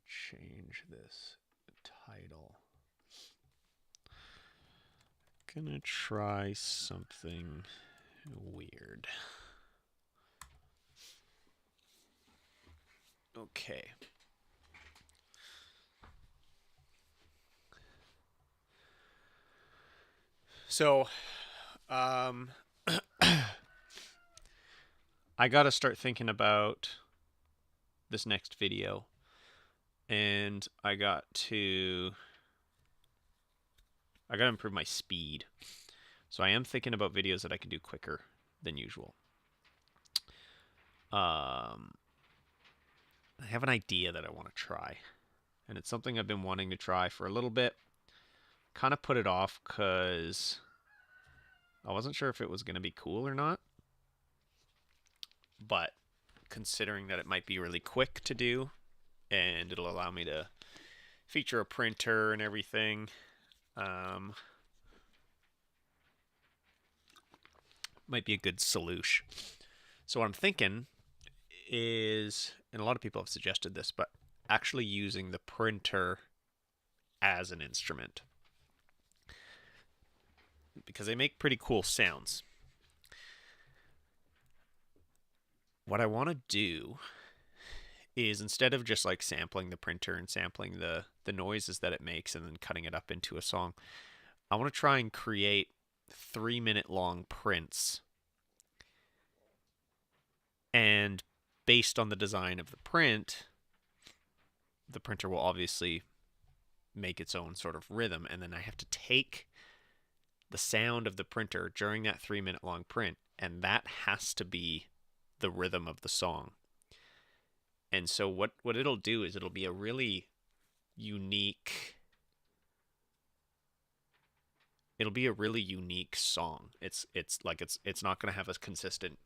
change this title. Gonna try something weird. Okay. So, um, I gotta start thinking about this next video, and I gotta improve my speed. So I am thinking about videos that I can do quicker than usual. Um, I have an idea that I want to try, and it's something I've been wanting to try for a little bit. Kind of put it off because I wasn't sure if it was going to be cool or not. But considering that it might be really quick to do and it'll allow me to feature a printer and everything, might be a good solution. So what I'm thinking is, and a lot of people have suggested this, but actually using the printer as an instrument because they make pretty cool sounds. What I want to do is, instead of just like sampling the printer and sampling the noises that it makes and then cutting it up into a song, I want to try and create 3-minute long prints. And based on the design of the print, the printer will obviously make its own sort of rhythm, and then I have to take the sound of the printer during that 3-minute long print, and that has to be the rhythm of the song. And so what it'll do is it'll be a really unique song. It's not going to have a consistent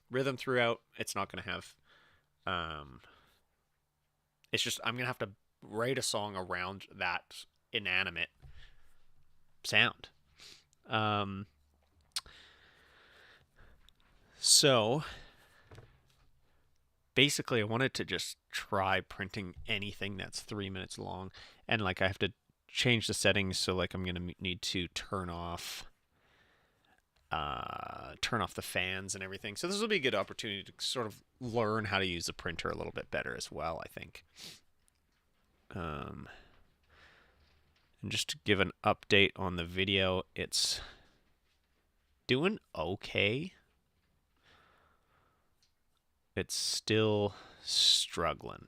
rhythm throughout. It's not going to have it's just I'm going to have to write a song around that inanimate sound. Um so basically I wanted to just try printing anything that's 3 minutes long, and like I have to change the settings, so like I'm going to need to turn off the fans and everything. So this will be a good opportunity to sort of learn how to use the printer a little bit better as well, I think. And just to give an update on the video, it's doing okay. It's still struggling.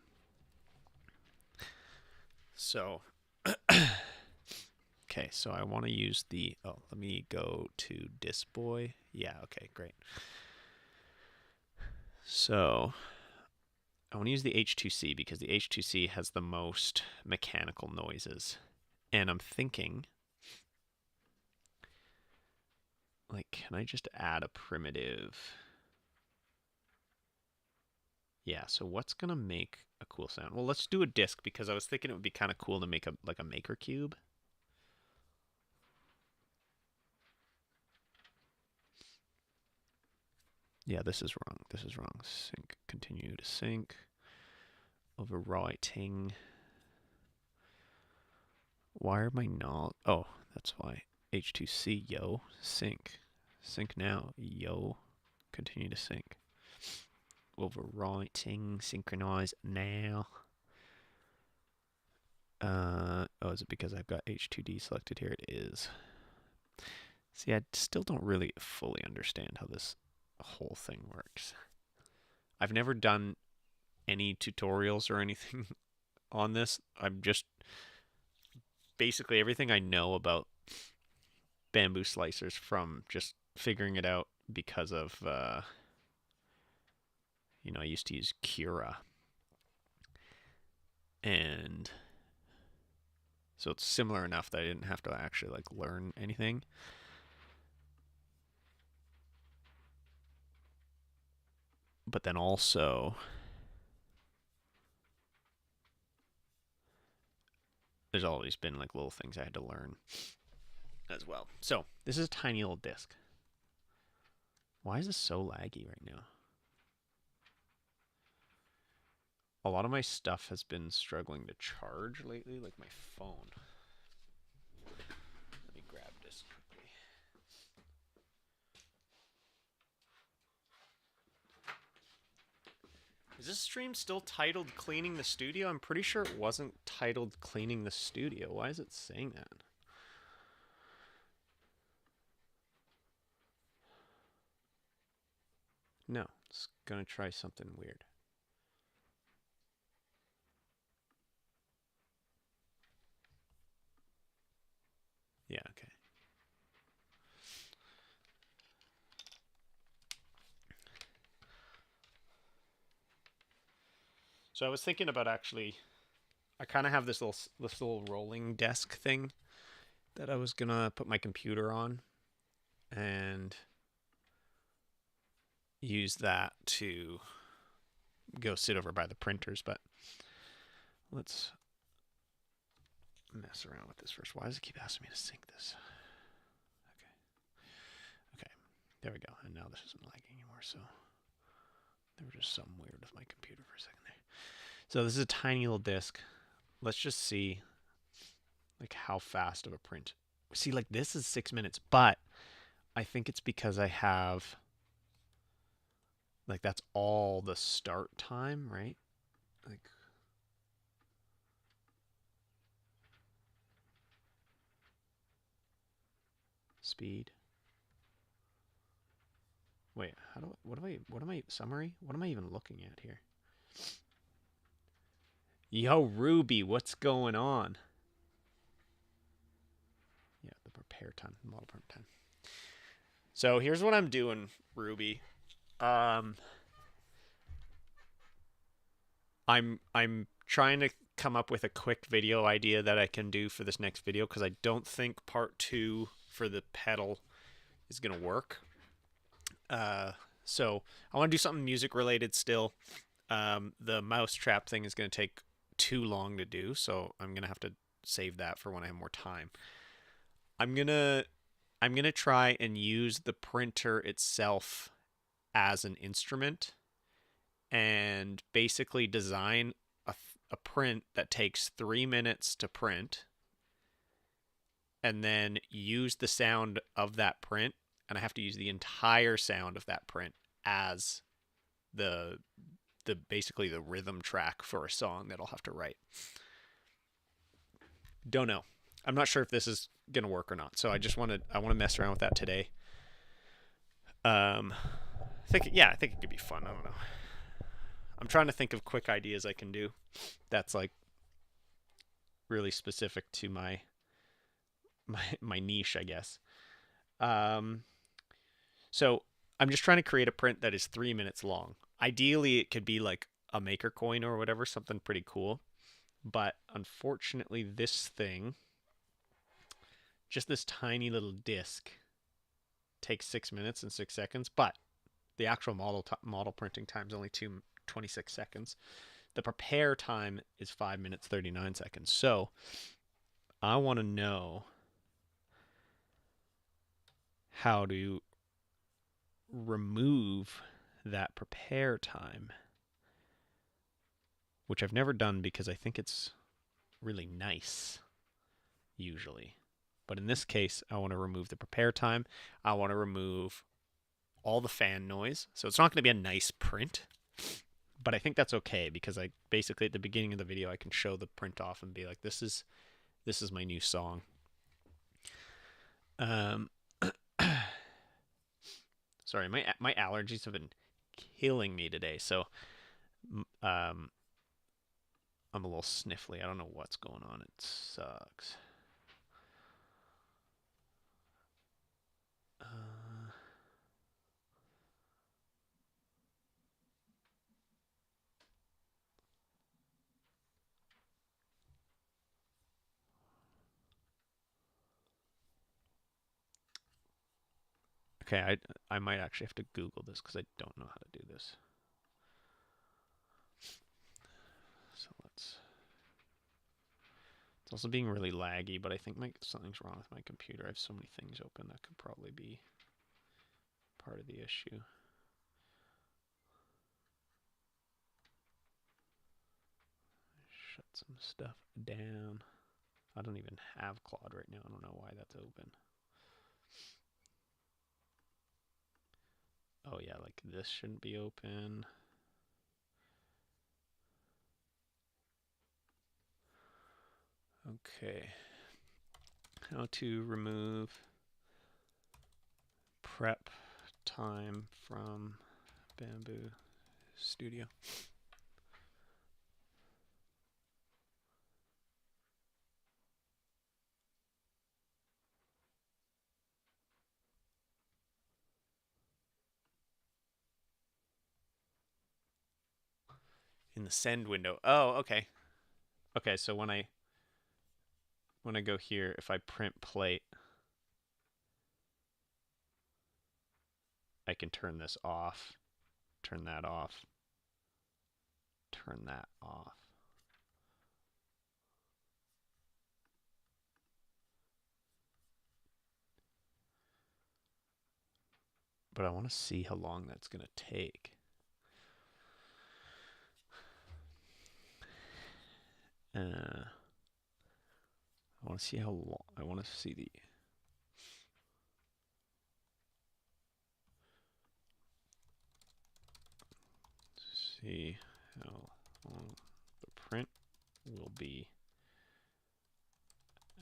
So, okay, so I want to use let me go to Disboy. Yeah, okay, great. So, I want to use the H2C because the H2C has the most mechanical noises. And I'm thinking, like, can I just add a primitive? Yeah, so what's going to make a cool sound? Well, let's do a disc because I was thinking it would be kind of cool to make a maker cube. Yeah, this is wrong. This is wrong. Sync, continue to sync. Overwriting. Why are my not? Oh, that's why. H2C, yo. Sync. Sync now, yo. Continue to sync. Overwriting. Synchronize now. Oh, is it because I've got H2D selected here? It is. See, I still don't really fully understand how this whole thing works. I've never done any tutorials or anything on this. I'm just basically everything I know about bamboo slicers from just figuring it out because of I used to use Cura, and so it's similar enough that I didn't have to actually like learn anything. But then also there's always been like little things I had to learn as well. So this is a tiny little disc. Why is this so laggy right now? a lot of my stuff has been struggling to charge lately, like my phone. Let me grab this quickly. Is this stream still titled Cleaning the Studio? I'm pretty sure it wasn't titled Cleaning the Studio. Why is it saying that? No, it's gonna try something weird. Yeah, okay. So I was thinking about actually, I kind of have this little rolling desk thing that I was gonna put my computer on and use that to go sit over by the printers, but let's mess around with this first. Why does it keep asking me to sync this? Okay, there we go. And now this isn't lagging anymore, so there was just something weird with my computer for a second there. So this is a tiny little disk. Let's just see like how fast of a print. See, like this is 6 minutes, but I think it's because I have like that's all the start time, right? Like speed. Wait, how do I, what am I summary? What am I even looking at here? Yo, Ruby, what's going on? Yeah, the prepare time, model prep time. So here's what I'm doing, Ruby. I'm trying to come up with a quick video idea that I can do for this next video because I don't think part 2 for the pedal is gonna work. So I want to do something music related still. The mousetrap thing is going to take too long to do, so I'm going to have to save that for when I have more time. I'm going to try and use the printer itself as an instrument and basically design a print that takes 3 minutes to print and then use the sound of that print, and I have to use the entire sound of that print as the basically the rhythm track for a song that I'll have to write. Don't know. I'm not sure if this is gonna work or not. So I want to mess around with that today. I think it could be fun. I don't know. I'm trying to think of quick ideas I can do that's like really specific to my niche, I guess. So I'm just trying to create a print that is 3 minutes long. Ideally, it could be like a maker coin or whatever, something pretty cool. But unfortunately, this thing, just this tiny little disc, takes 6 minutes and 6 seconds. But the actual model printing time is only 26 seconds. The prepare time is 5 minutes 39 seconds. So I want to know how to remove that prepare time, which I've never done because I think it's really nice usually. But in this case, I want to remove the prepare time. I want to remove all the fan noise. So it's not going to be a nice print, but I think that's okay because I basically at the beginning of the video I can show the print off and be like, this is my new song. Sorry, my allergies have been killing me today, so I'm a little sniffly. I don't know what's going on. It sucks. Okay, I might actually have to Google this because I don't know how to do this. So it's also being really laggy, but I think something's wrong with my computer. I have so many things open that could probably be part of the issue. some stuff down. I don't even have Claude right now. I don't know why that's open. Oh yeah, like this shouldn't be open. Okay. How to remove prep time from Bamboo Studio. In the send window. Oh, okay. Okay, so when I go here, if I print plate, I can turn this off, turn that off, turn that off. But I want to see how long that's going to take. I want to see how long. I want to see the. See how long the print will be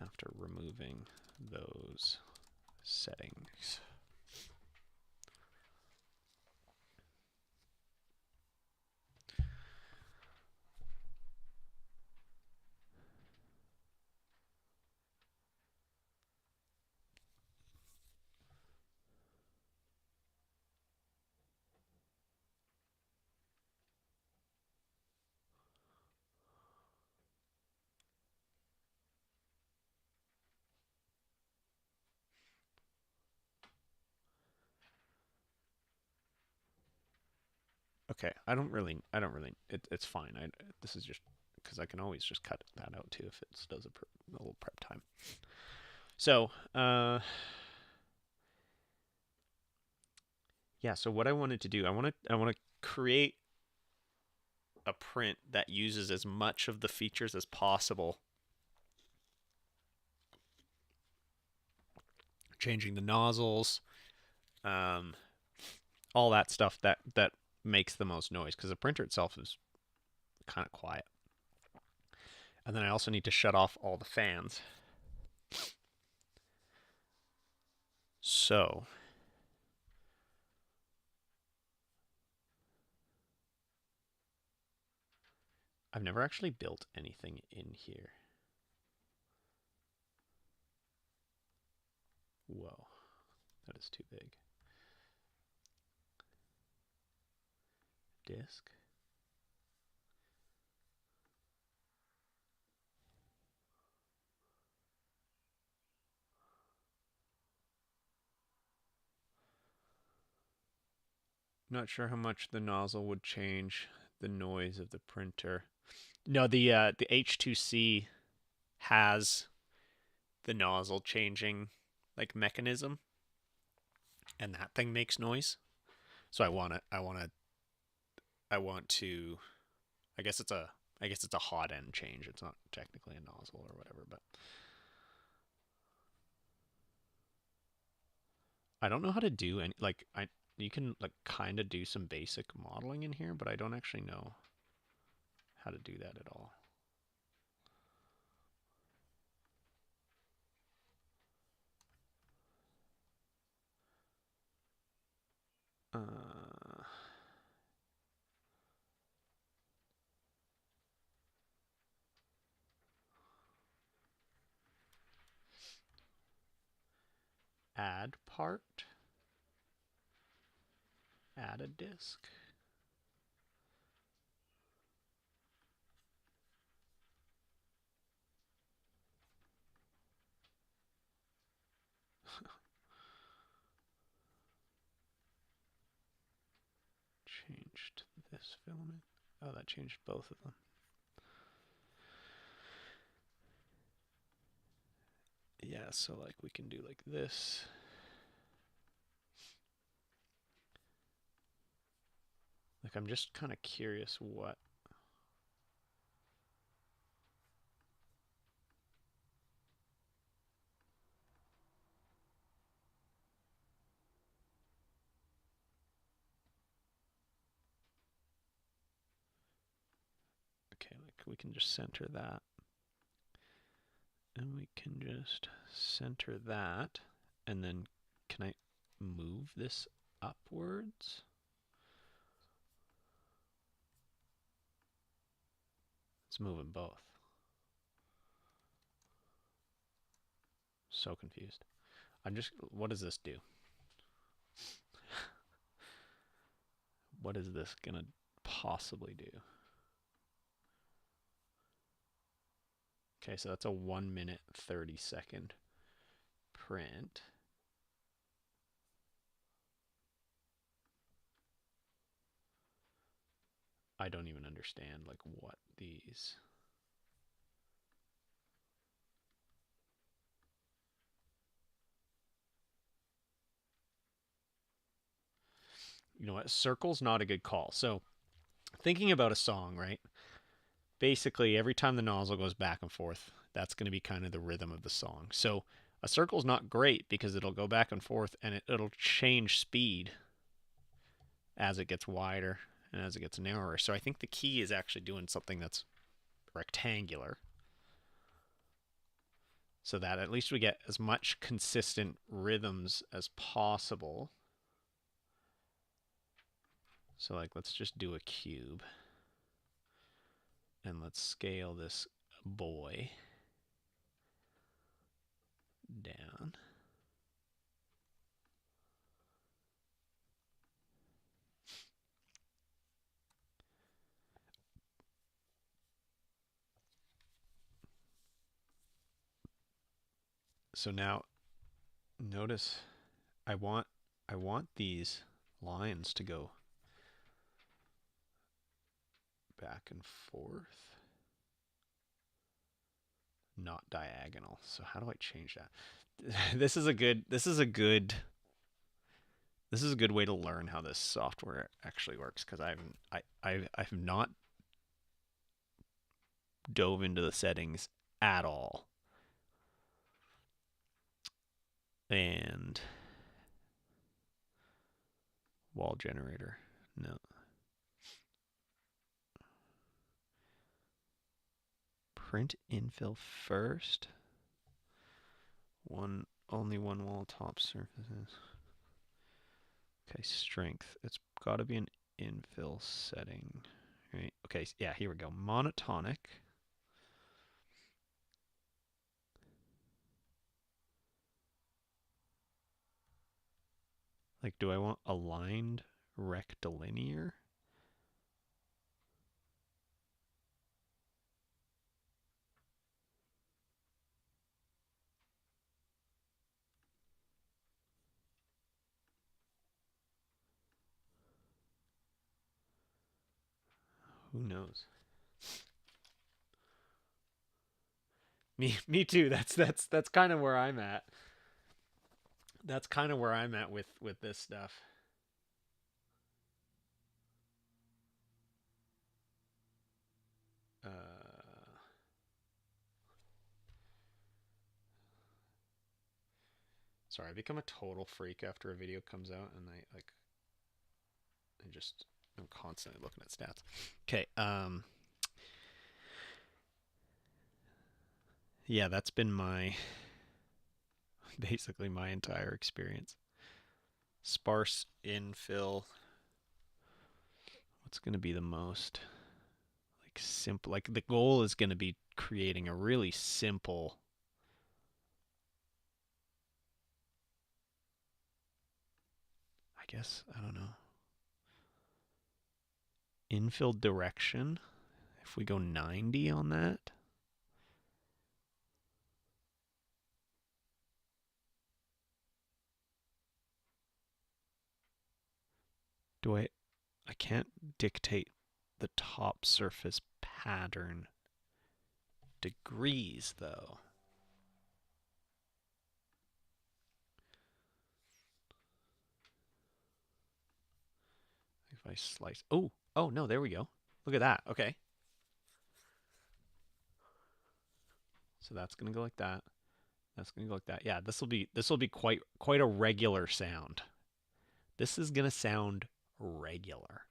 after removing those settings. Okay, I don't really, it's fine. This is just because I can always just cut that out too if it does a little prep time. So, yeah. So what I wanted to do, I want to create a print that uses as much of the features as possible. Changing the nozzles, all that stuff that makes the most noise because the printer itself is kind of quiet. And then I also need to shut off all the fans. So I've never actually built anything in here. Whoa, that is too big. Disk. Not sure how much the nozzle would change the noise of the printer. No, the H2C has the nozzle changing like mechanism, and that thing makes noise. So I want to. I guess it's a hot end change. It's not technically a nozzle or whatever, but I don't know how to do any like I you can like kind of do some basic modeling in here, but I don't actually know how to do that at all. Add part, add a disk. Changed this filament. Oh, that changed both of them. Yeah, so like we can do like this. Like I'm just kind of curious what We can just center that. And we can just center that. And then can I move this upwards? Let's move them both. So confused. What does this do? What is this gonna possibly do? Okay, so that's a 1 minute 30-second print. I don't even understand like what these. You know what? Circle's not a good call. So thinking about a song, right? Basically, every time the nozzle goes back and forth, that's going to be kind of the rhythm of the song. So a circle's not great because it'll go back and forth and it'll change speed as it gets wider and as it gets narrower. So I think the key is actually doing something that's rectangular so that at least we get as much consistent rhythms as possible. So like, let's just do a cube. And let's scale this boy down. So now notice I want these lines to go back and forth, not diagonal. So how do I change that? This is a good way to learn how this software actually works, because I've not dove into the settings at all. And wall generator, no. Print infill first. Only one wall top surfaces. Okay, strength. It's got to be an infill setting, right? Okay, yeah, here we go. Monotonic. Like, do I want aligned rectilinear? Who knows? Me too. That's kind of where I'm at. That's kind of where I'm at with this stuff. Sorry, I become a total freak after a video comes out, and I'm constantly looking at stats. Okay, yeah, that's been basically my entire experience. Sparse infill. What's going to be the most like simple? Like, the goal is going to be creating a really simple. I guess, I don't know. Infill direction. If we go 90 on that. I can't dictate the top surface pattern degrees though. If I slice, oh no, there we go. Look at that. Okay. So that's gonna go like that. That's gonna go like that. Yeah, this will be quite a regular sound. This is gonna sound regular.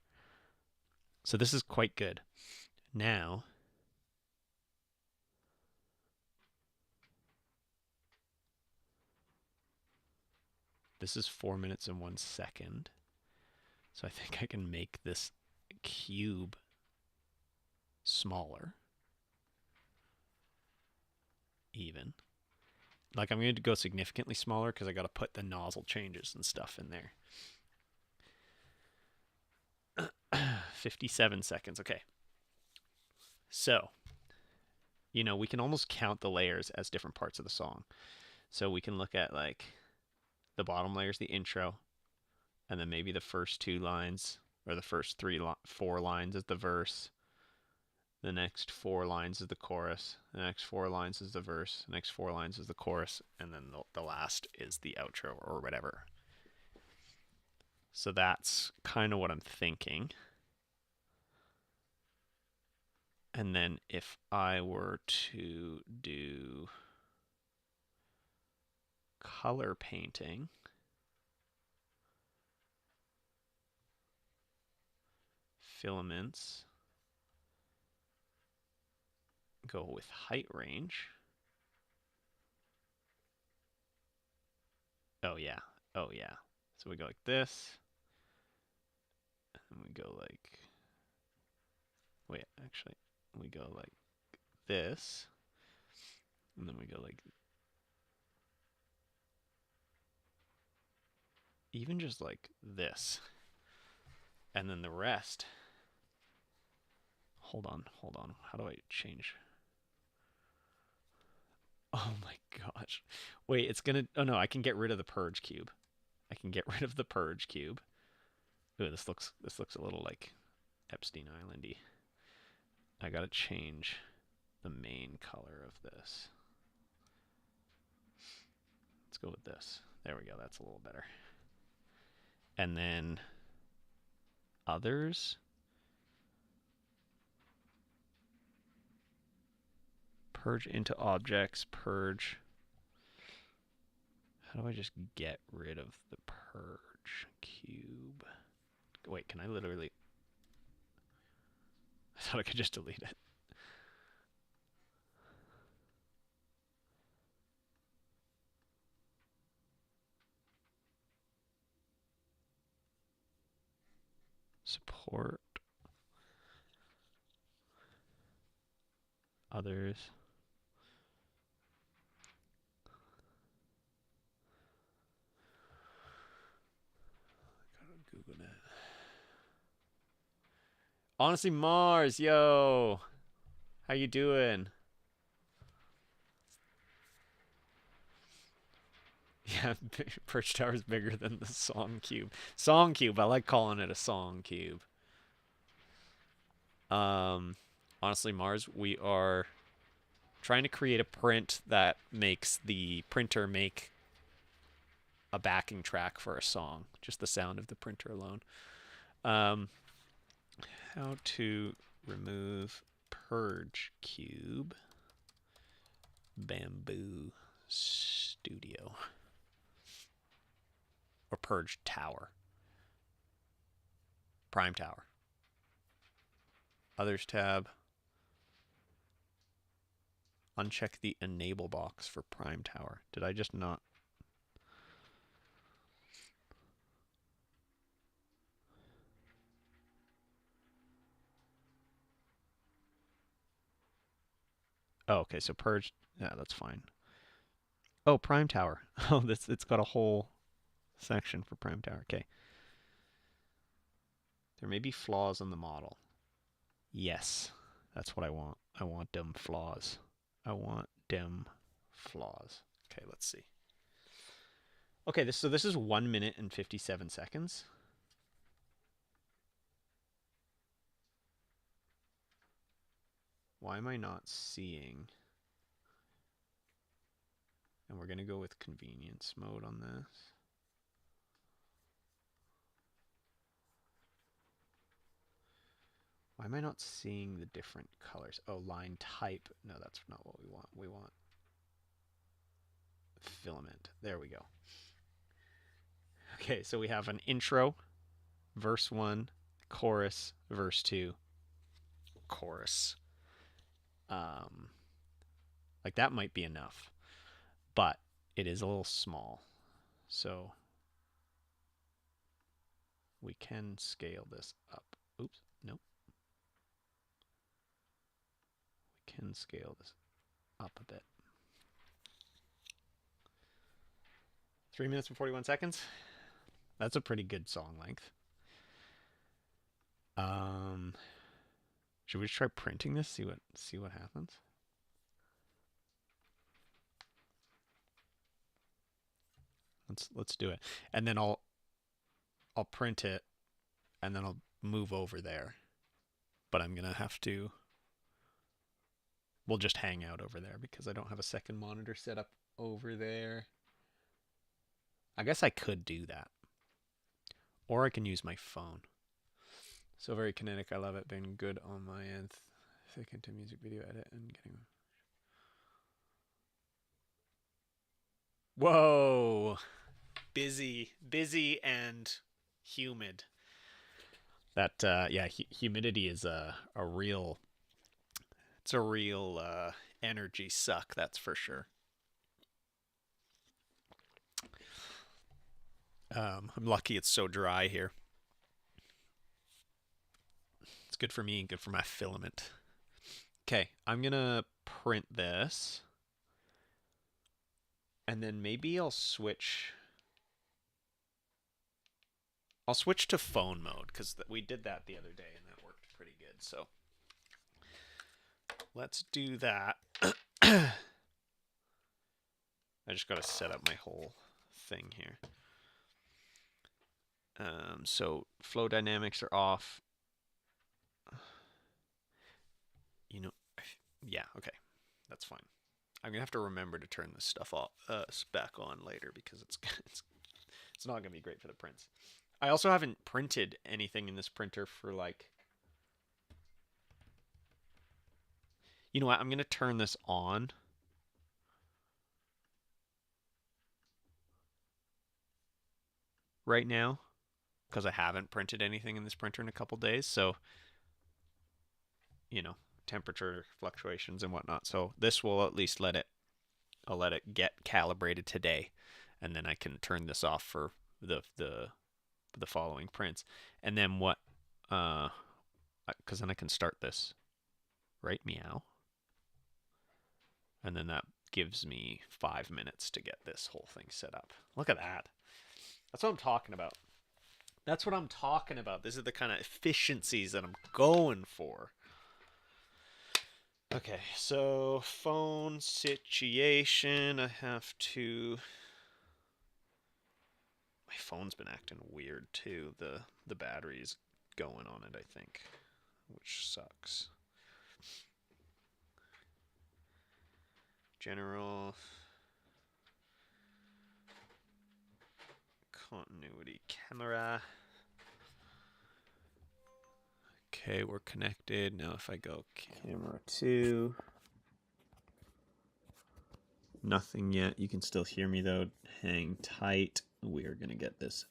So this is quite good. Now This is 4 minutes and 1 second. So I think I can make this cube smaller. Even. Like, I'm going to go significantly smaller because I got to put the nozzle changes and stuff in there. 57 seconds. Okay. So, you know, we can almost count the layers as different parts of the song. So we can look at, like, the bottom layer is the intro, and then maybe the first 2 lines, or the first 4 lines is the verse. The next 4 lines is the chorus. The next 4 lines is the verse. The next 4 lines is the chorus. And then the last is the outro or whatever. So that's kind of what I'm thinking. And then if I were to do color painting, filaments, go with height range. Oh yeah, oh yeah. So we go like this, and we go like, wait, actually, we go like this, and then we go like, even just like this. And then the rest, hold on, how do I change? Oh my gosh. Wait, it's gonna, oh no, I can get rid of the purge cube. I can get rid of the purge cube. Ooh, this looks a little like Epstein Islandy. I gotta change the main color of this. Let's go with this. There we go, that's a little better. And then others. Purge into objects, purge. How do I just get rid of the purge cube? Wait, can I literally? I thought I could just delete it. Support. Others. Gotta Google that. Honestly, Mars, yo, how you doing? Yeah, Perch Tower's bigger than the Song Cube. Song Cube, I like calling it a Song Cube. Honestly, Mars, we are trying to create a print that makes the printer make a backing track for a song. Just the sound of the printer alone. How to remove Purge Cube. Bamboo Studio. Or Purge Tower. Prime Tower. Others tab. Uncheck the enable box for Prime Tower. Did I just not? Oh, okay, so Purge. Yeah, that's fine. Oh, Prime Tower. Oh, it's got a whole section for Prime Tower. Okay. There may be flaws in the model. Yes, that's what I want. I want them flaws. I want them flaws. Okay, let's see. Okay, so this is 1 minute and 57 seconds. Why am I not seeing? And we're going to go with convenience mode on this. Why am I not seeing the different colors? Oh, line type. No, that's not what we want. We want filament. There we go. Okay, so we have an intro, verse 1, chorus, verse 2, chorus. Like that might be enough, but it is a little small. So we can scale this up. Oops, nope. We can scale this up a bit. 3 minutes and 41 seconds. That's a pretty good song length. Should we just try printing this? See what happens. Let's do it. And then I'll print it and then I'll move over there. But I'm gonna have to we'll just hang out over there because I don't have a second monitor set up over there. I guess I could do that. Or I can use my phone. So very kinetic, I love it. Been good on my end. Thick into music video edit and getting. Whoa! Busy and humid. That yeah, humidity is a real. It's a real energy suck. That's for sure. I'm lucky it's so dry here. It's good for me and good for my filament. Okay, I'm gonna print this. And then maybe I'll switch to phone mode because we did that the other day and that worked pretty good. So let's do that. I just got to set up my whole thing here. So flow dynamics are off. You know, yeah, okay, that's fine. I'm gonna have to remember to turn this stuff off, back on later because it's not gonna be great for the prints. I also haven't printed anything in this printer for like. You know what? I'm gonna turn this on. Right now because I haven't printed anything in this printer in a couple days, so you know, temperature fluctuations and whatnot. So this will at least I'll let it get calibrated today, and then I can turn this off for the following prints. And then what because then I can start this, right? Meow. And then that gives me 5 minutes to get this whole thing set up. Look at that. That's what I'm talking about. That's what I'm talking about. This is the kind of efficiencies that I'm going for. Okay, so phone situation. I have to. My phone's been acting weird too. The battery's going on it, I think, which sucks. General continuity camera. Okay, we're connected. Now if I go camera 2. Nothing yet. You can still hear me though. Hang tight. We are going to get this.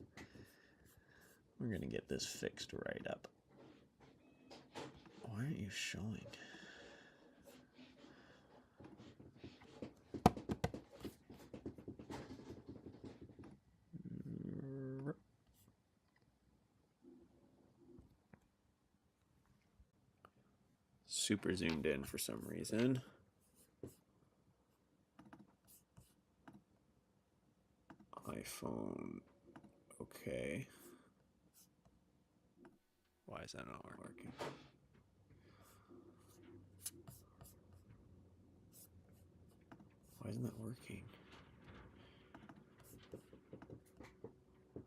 We're going to get this fixed right up. Why aren't you showing? Super zoomed in for some reason. iPhone. Okay. Why is that not working? Why isn't that working?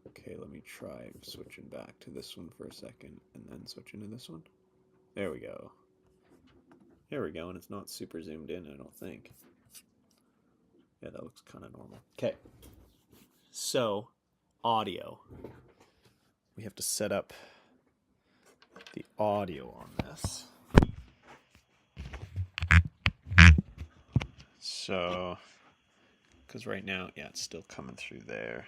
Okay, let me try switching back to this one for a second and then switching to this one. There we go. There we go, and it's not super zoomed in, I don't think. Yeah, that looks kind of normal. Okay. So, audio. We have to set up the audio on this. So, because right now, yeah, it's still coming through there.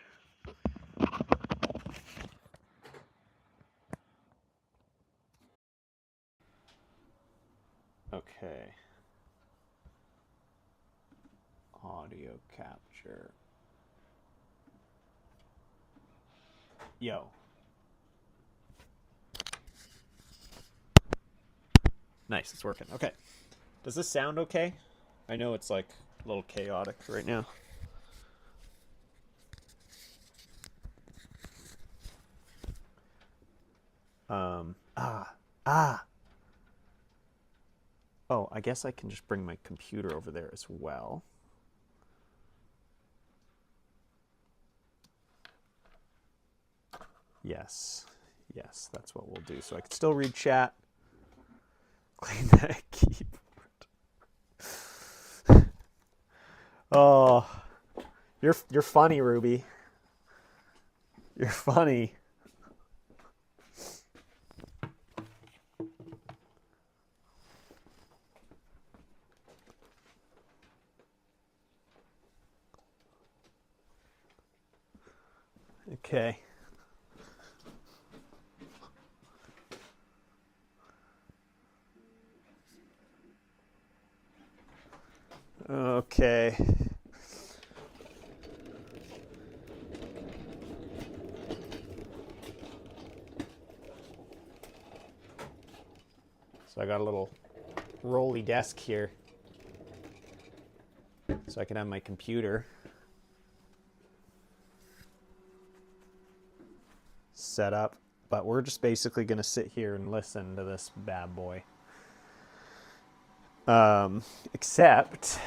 Okay. Audio capture. Yo. Nice, it's working. Okay. Does this sound okay? I know it's like a little chaotic right now. Um, ah, ah. Oh, I guess I can just bring my computer over there as well. Yes. Yes, that's what we'll do. So I can still read chat. Clean that keyboard. Oh, you're funny, Ruby. You're funny. Okay. Okay. So I got a little rolly desk here. So I can have my computer set up. But we're just basically going to sit here and listen to this bad boy. Except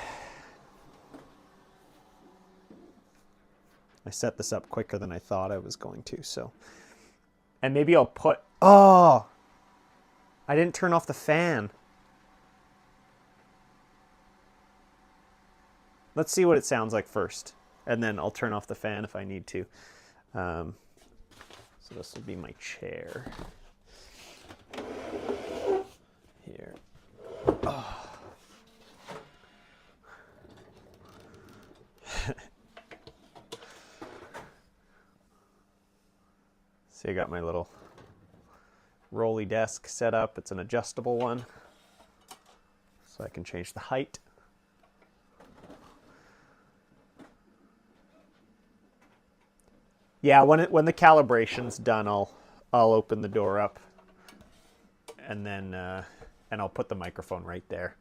I set this up quicker than I thought I was going to, so. And maybe I'll put, oh, I didn't turn off the fan. Let's see what it sounds like first, and then I'll turn off the fan if I need to. So this will be my chair. Here. Oh. See, I got my little rolly desk set up. It's an adjustable one, so I can change the height. Yeah, when the calibration's done, I'll open the door up, and then and I'll put the microphone right there.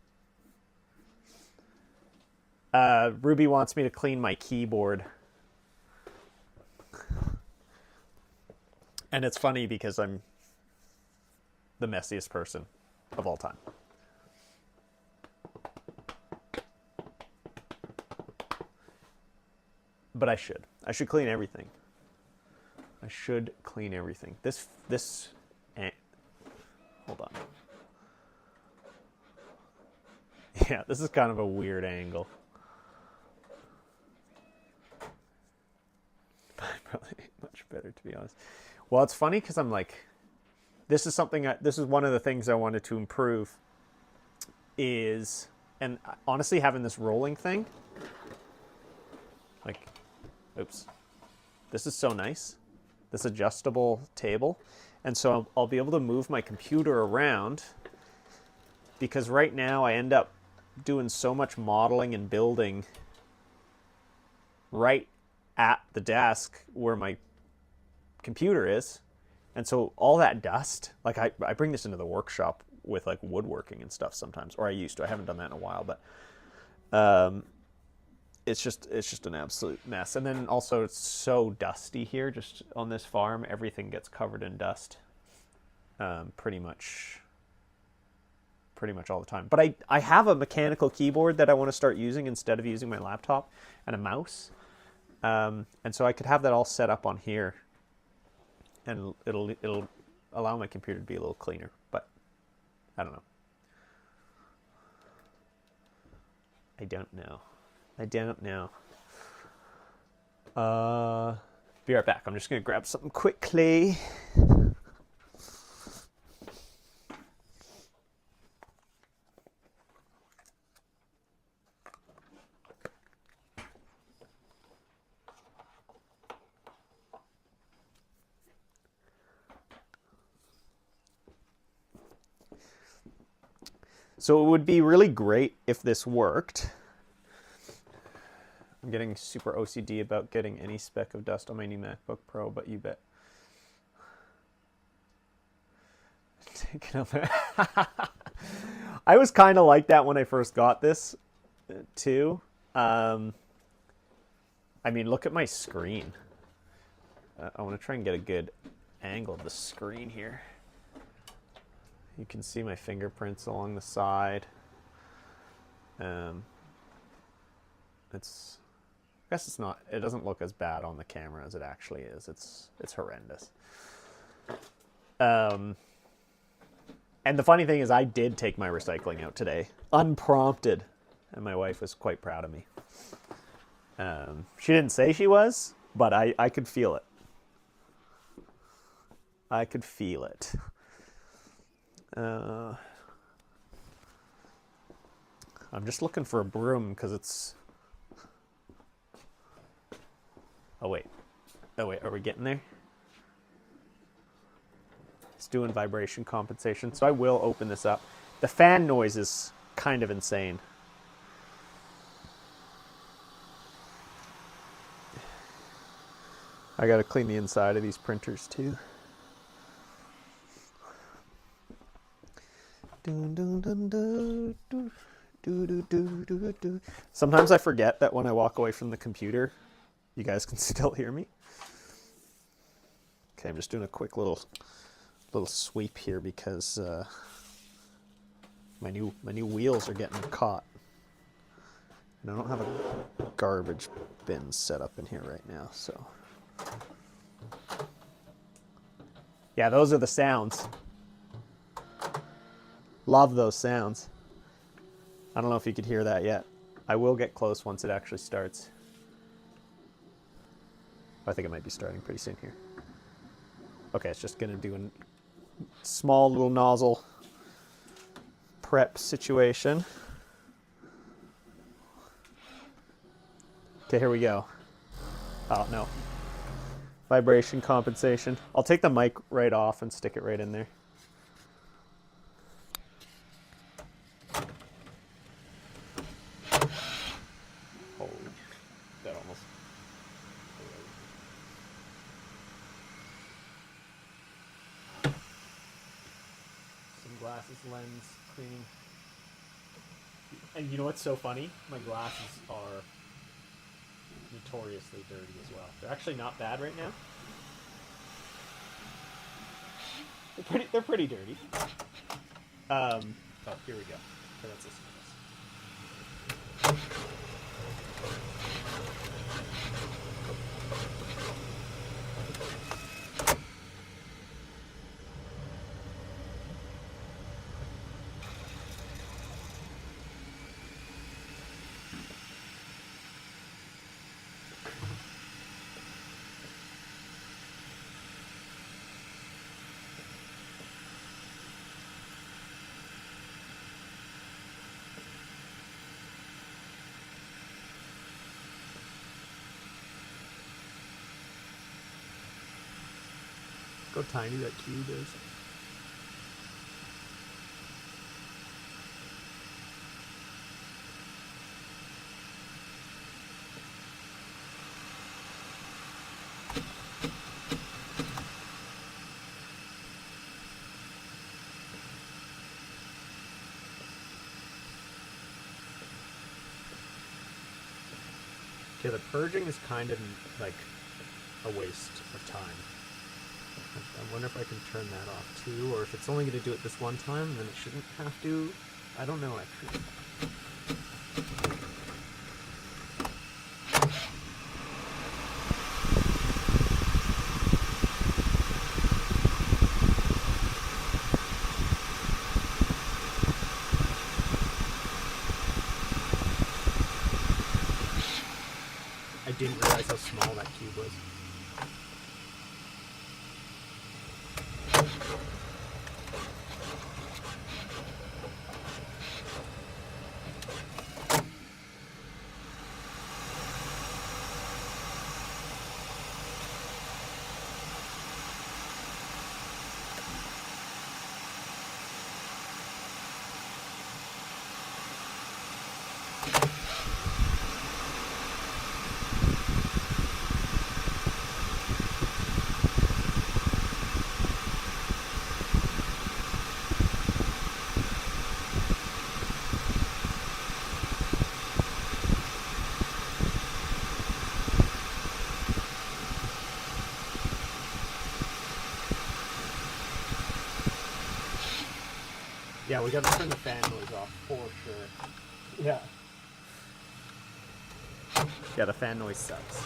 Ruby wants me to clean my keyboard. And it's funny because I'm the messiest person of all time. But I should clean everything. I should clean everything. Hold on. Yeah, this is kind of a weird angle. Probably much better, to be honest. Well, it's funny because I'm like, this is one of the things I wanted to improve is, and honestly, having this rolling thing, like, oops, this is so nice, this adjustable table. And so I'll be able to move my computer around, because right now I end up doing so much modeling and building right at the desk where my computer is. And so all that dust, like I bring this into the workshop with like woodworking and stuff sometimes, or I used to. I haven't done that in a while, but it's just an absolute mess. And then also it's so dusty here, just on this farm. Everything gets covered in dust, pretty much all the time. But I have a mechanical keyboard that I want to start using instead of using my laptop, and a mouse. And so I could have that all set up on here, and it'll allow my computer to be a little cleaner. But I don't know. I don't know. Be right back. I'm just gonna grab something quickly. So it would be really great if this worked. I'm getting super OCD about getting any speck of dust on my new MacBook Pro, but you bet. Taking up. I was kind of like that when I first got this, too. I mean, look at my screen. I want to try and get a good angle of the screen here. You can see my fingerprints along the side. It's, I guess it's not. It doesn't look as bad on the camera as it actually is. It's horrendous. And the funny thing is, I did take my recycling out today, unprompted, and my wife was quite proud of me. She didn't say she was, but I could feel it. I could feel it. I'm just looking for a broom because it's... Oh wait, are we getting there? It's doing vibration compensation, so I will open this up. The fan noise is kind of insane. I gotta clean the inside of these printers too. Sometimes I forget that when I walk away from the computer, you guys can still hear me. Okay, I'm just doing a quick little sweep here because my new wheels are getting caught. And I don't have a garbage bin set up in here right now, so. Yeah, those are the sounds. Love those sounds. I don't know if you could hear that yet. I will get close once it actually starts. I think it might be starting pretty soon here. Okay, it's just going to do a small little nozzle prep situation. Okay, here we go. Oh, no. Vibration compensation. I'll take the mic right off and stick it right in there. Holy, that almost... Some glasses lens cleaning. And you know what's so funny? My glasses are notoriously dirty as well. They're actually not bad right now. They're pretty dirty. Oh, here we go. Okay, that's this. How tiny that cube is. Okay, the purging is kind of like a waste of time. I wonder if I can turn that off too, or if it's only going to do it this one time, then it shouldn't have to. I don't know actually. I didn't realize how small that cube was. Yeah, we gotta turn the fan noise off for sure. Yeah. Yeah, the fan noise sucks.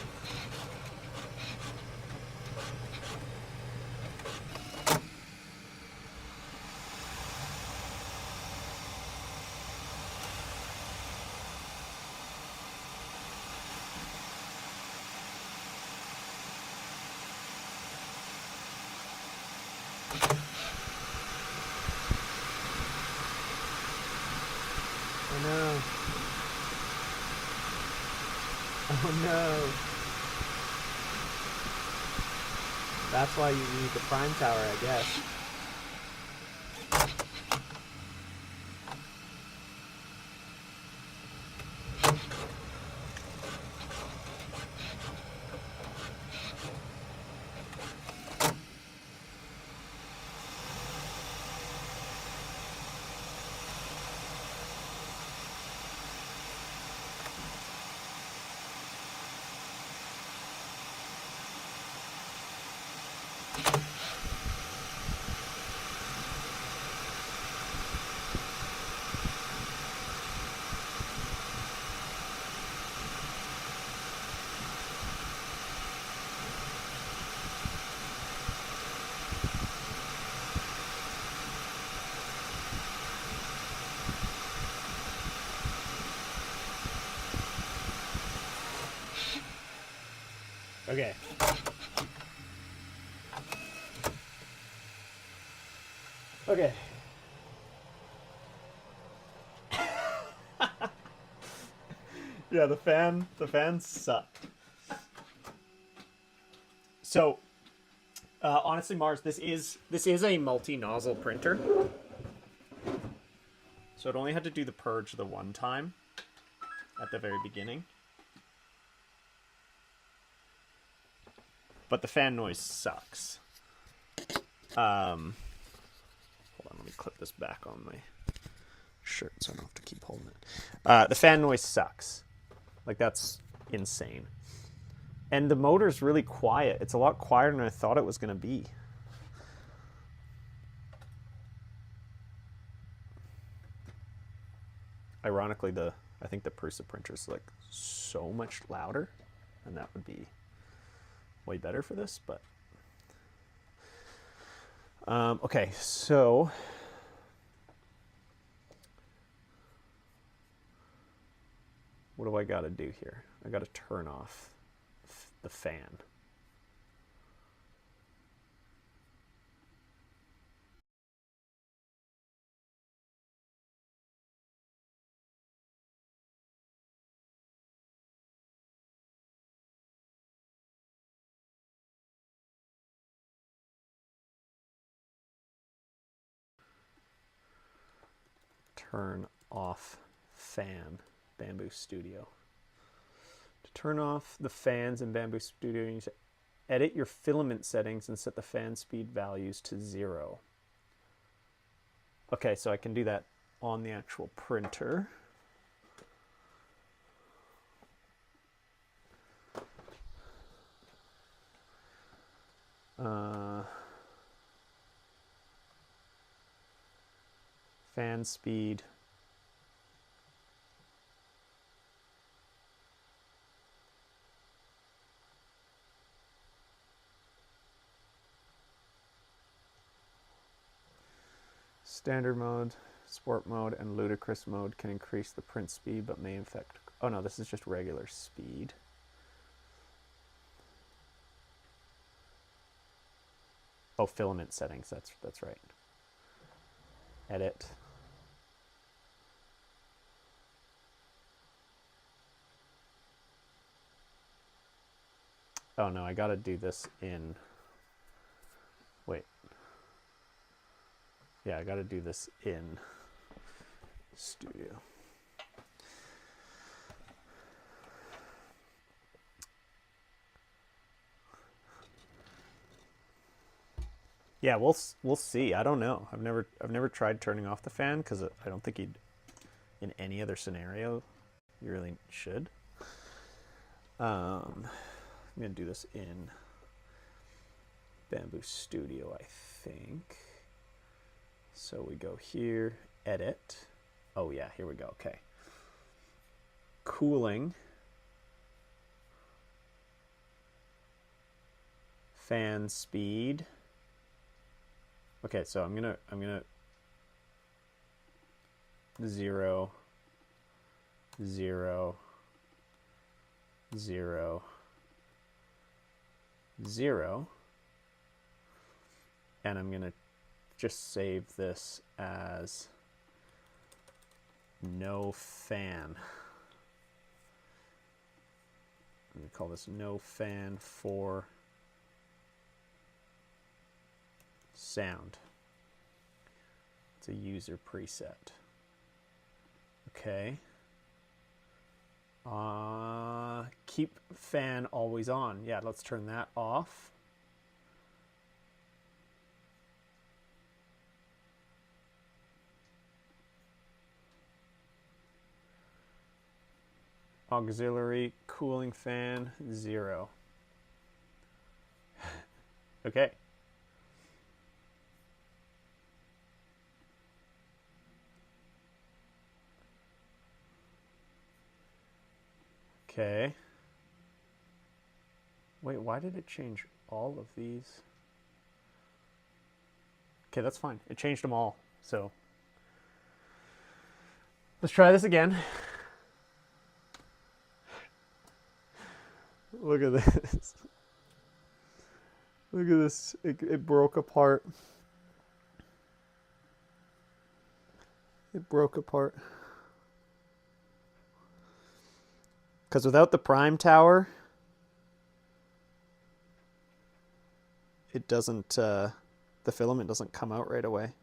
Oh no. Oh no. That's why you need the prime tower, I guess. Okay. Okay. Yeah, the fans suck. So, honestly, Mars, this is a multi-nozzle printer. So it only had to do the purge the one time at the very beginning. But the fan noise sucks. Hold on, let me clip this back on my shirt so I don't have to keep holding it. The fan noise sucks. Like, that's insane. And the motor's really quiet. It's a lot quieter than I thought it was going to be. Ironically, I think the Prusa printer's like so much louder, and that would be way better for this, but okay, so what do I got to do here? I got to turn off the fan. Turn off fan, Bamboo Studio. To turn off the fans in Bamboo Studio, you need to edit your filament settings and set the fan speed values to 0. Okay, so I can do that on the actual printer. Fan speed. Standard mode, sport mode, and ludicrous mode can increase the print speed but may affect... Oh no, this is just regular speed. Oh, filament settings, that's right. Edit. Oh no, I gotta do this in... Wait. Yeah, I gotta do this in Studio. Yeah, we'll see. I don't know. I've never tried turning off the fan because I don't think you'd, in any other scenario, you really should. I'm gonna do this in Bamboo Studio, I think. So we go here, edit. Oh yeah, here we go. Okay. Cooling. Fan speed. Okay, so I'm gonna 0, 0, 0, 0, and I'm gonna just save this as no fan. I'm gonna call this no fan for sound. It's a user preset. Okay. Keep fan always on. Yeah, let's turn that off. Auxiliary cooling fan 0. Okay. Okay. Wait, why did it change all of these? Okay, that's fine. It changed them all. So let's try this again. Look at this. Look at this. It broke apart. It broke apart. Because without the prime tower, it doesn't, the filament doesn't come out right away.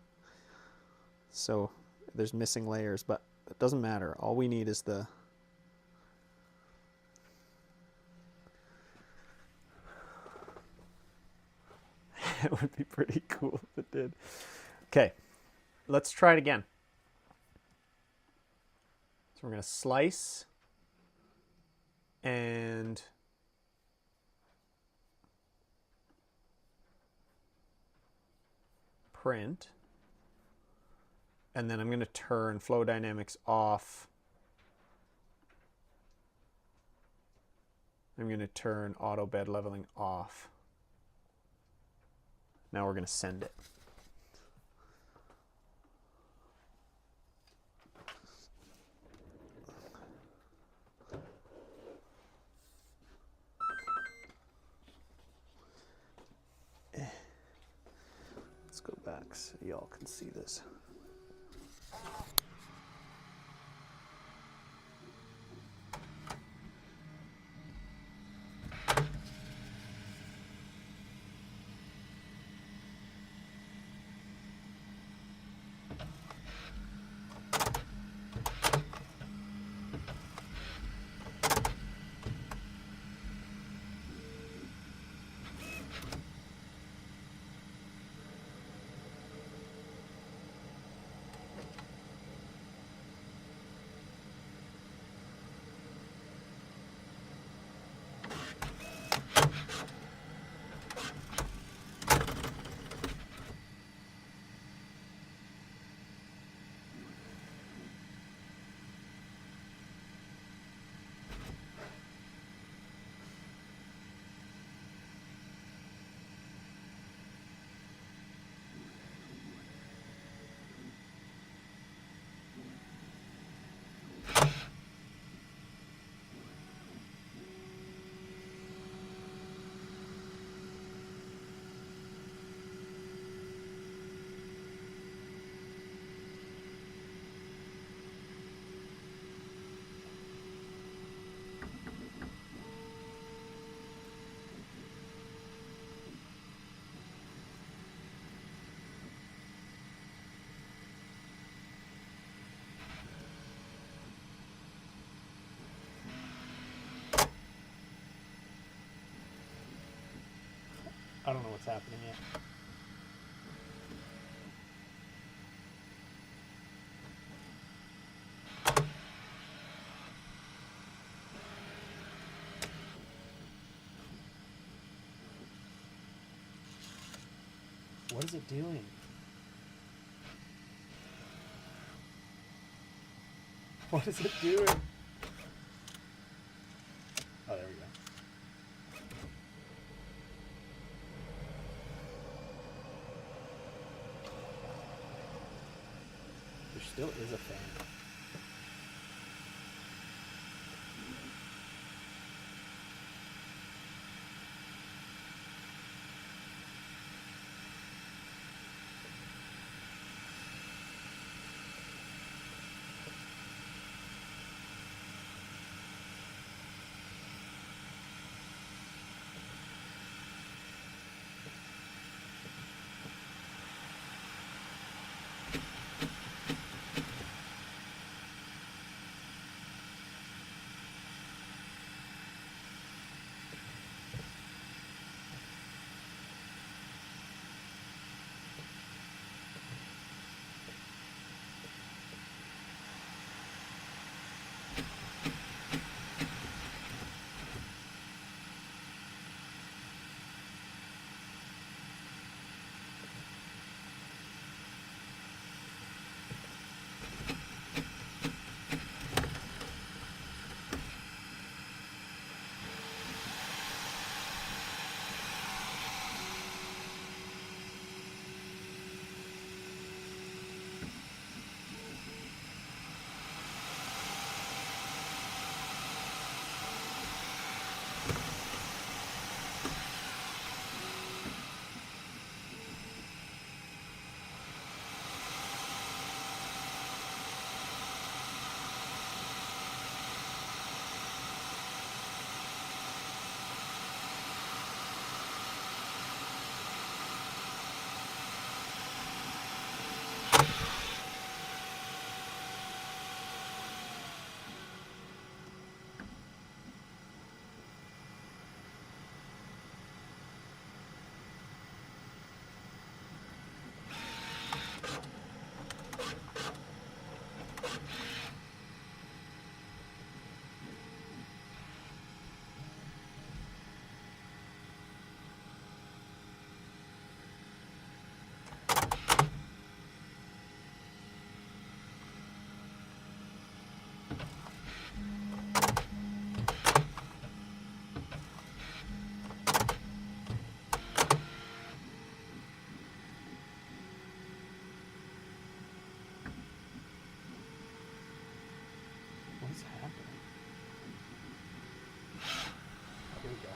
So there's missing layers, but it doesn't matter. All we need is the... It would be pretty cool if it did. Okay, let's try it again. So we're going to slice and print. And then I'm going to turn flow dynamics off. I'm going to turn auto bed leveling off. Now we're going to send it. Let's go back so y'all can see this. I don't know what's happening yet. What is it doing? What is it doing? Oh, there we go. There still is a fan. What's happening? Here we go.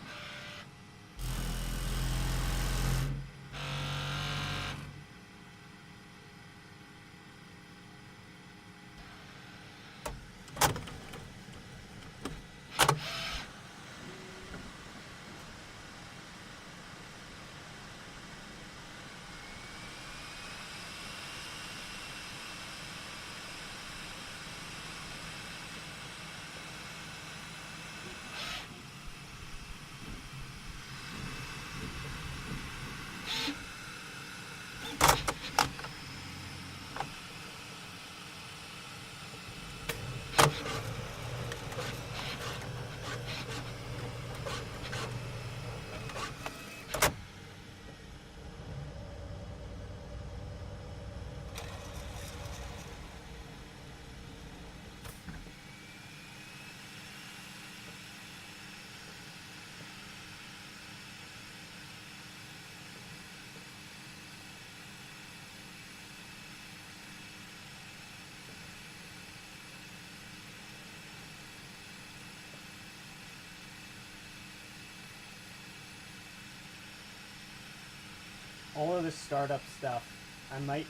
All of this startup stuff, I might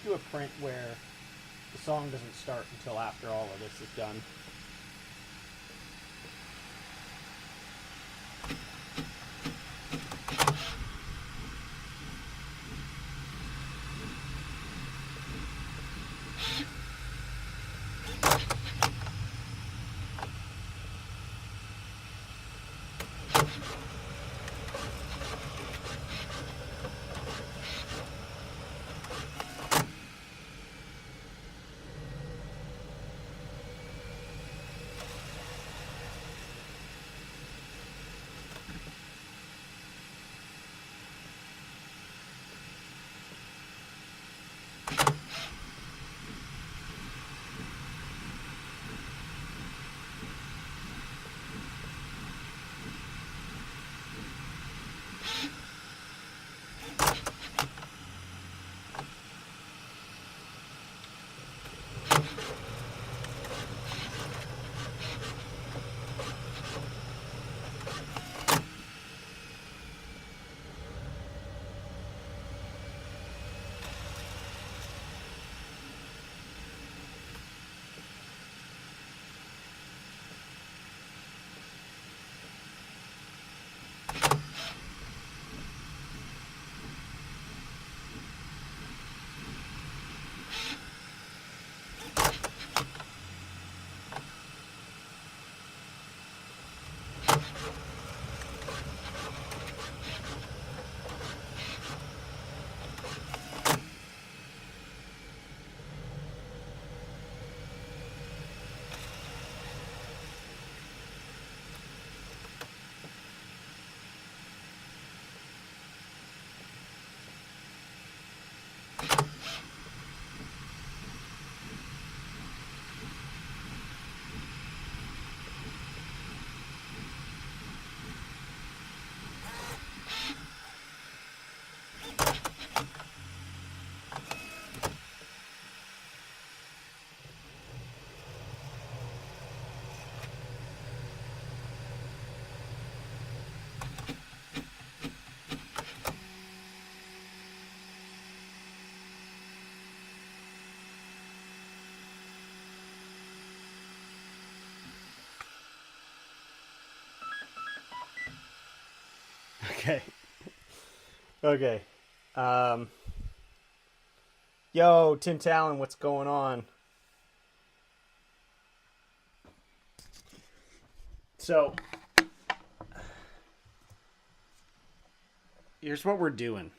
do a print where the song doesn't start until after all of this is done. Okay. Okay. Um, Yo, Tim Talon, what's going on? So, here's what we're doing,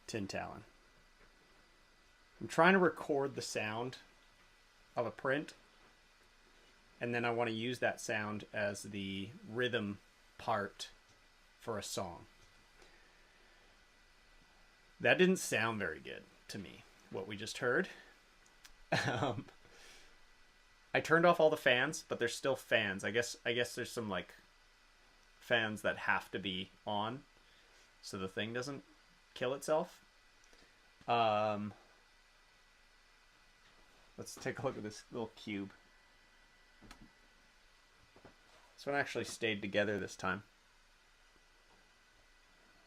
Tim Talon. I'm trying to record the sound of a print, and then I want to use that sound as the rhythm part for a song. That didn't sound very good to me, what we just heard. I turned off all the fans, but there's still fans. I guess there's some like fans that have to be on so the thing doesn't kill itself. Let's take a look at this little cube. This one actually stayed together this time.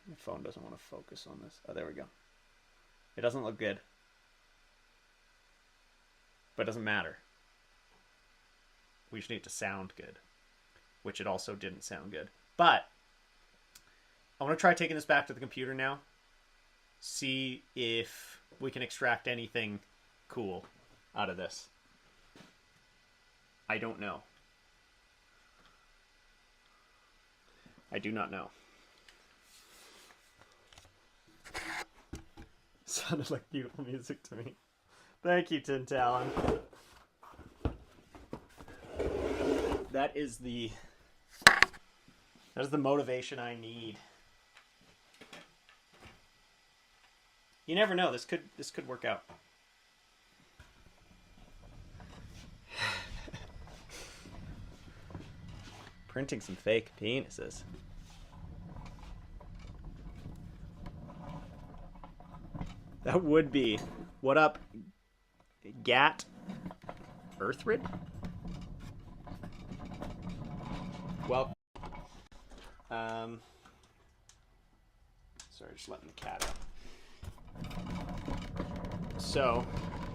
My phone doesn't want to focus on this. Oh, there we go. It doesn't look good. But it doesn't matter. We just need it to sound good. Which it also didn't sound good. But I want to try taking this back to the computer now. See if we can extract anything cool out of this. I don't know. I do not know. Sounded like beautiful music to me. Thank you, Tim Talon. That is the motivation I need. You never know. This could work out. Printing some fake penises. That would be. What up, Gat Earthrid? Well, sorry, just letting the cat out. So,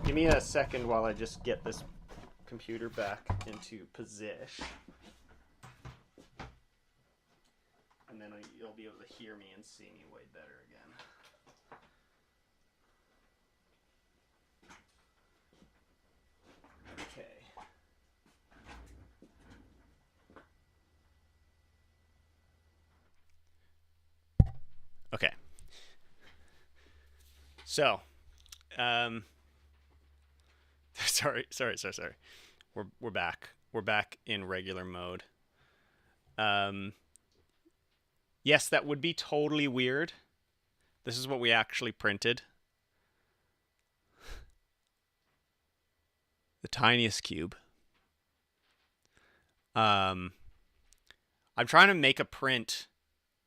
give me a second while I just get this computer back into position. And then you'll be able to hear me and see me way better again. Okay. Okay. So, sorry. We're back. We're back in regular mode. Yes, that would be totally weird. This is what we actually printed. The tiniest cube. I'm trying to make a print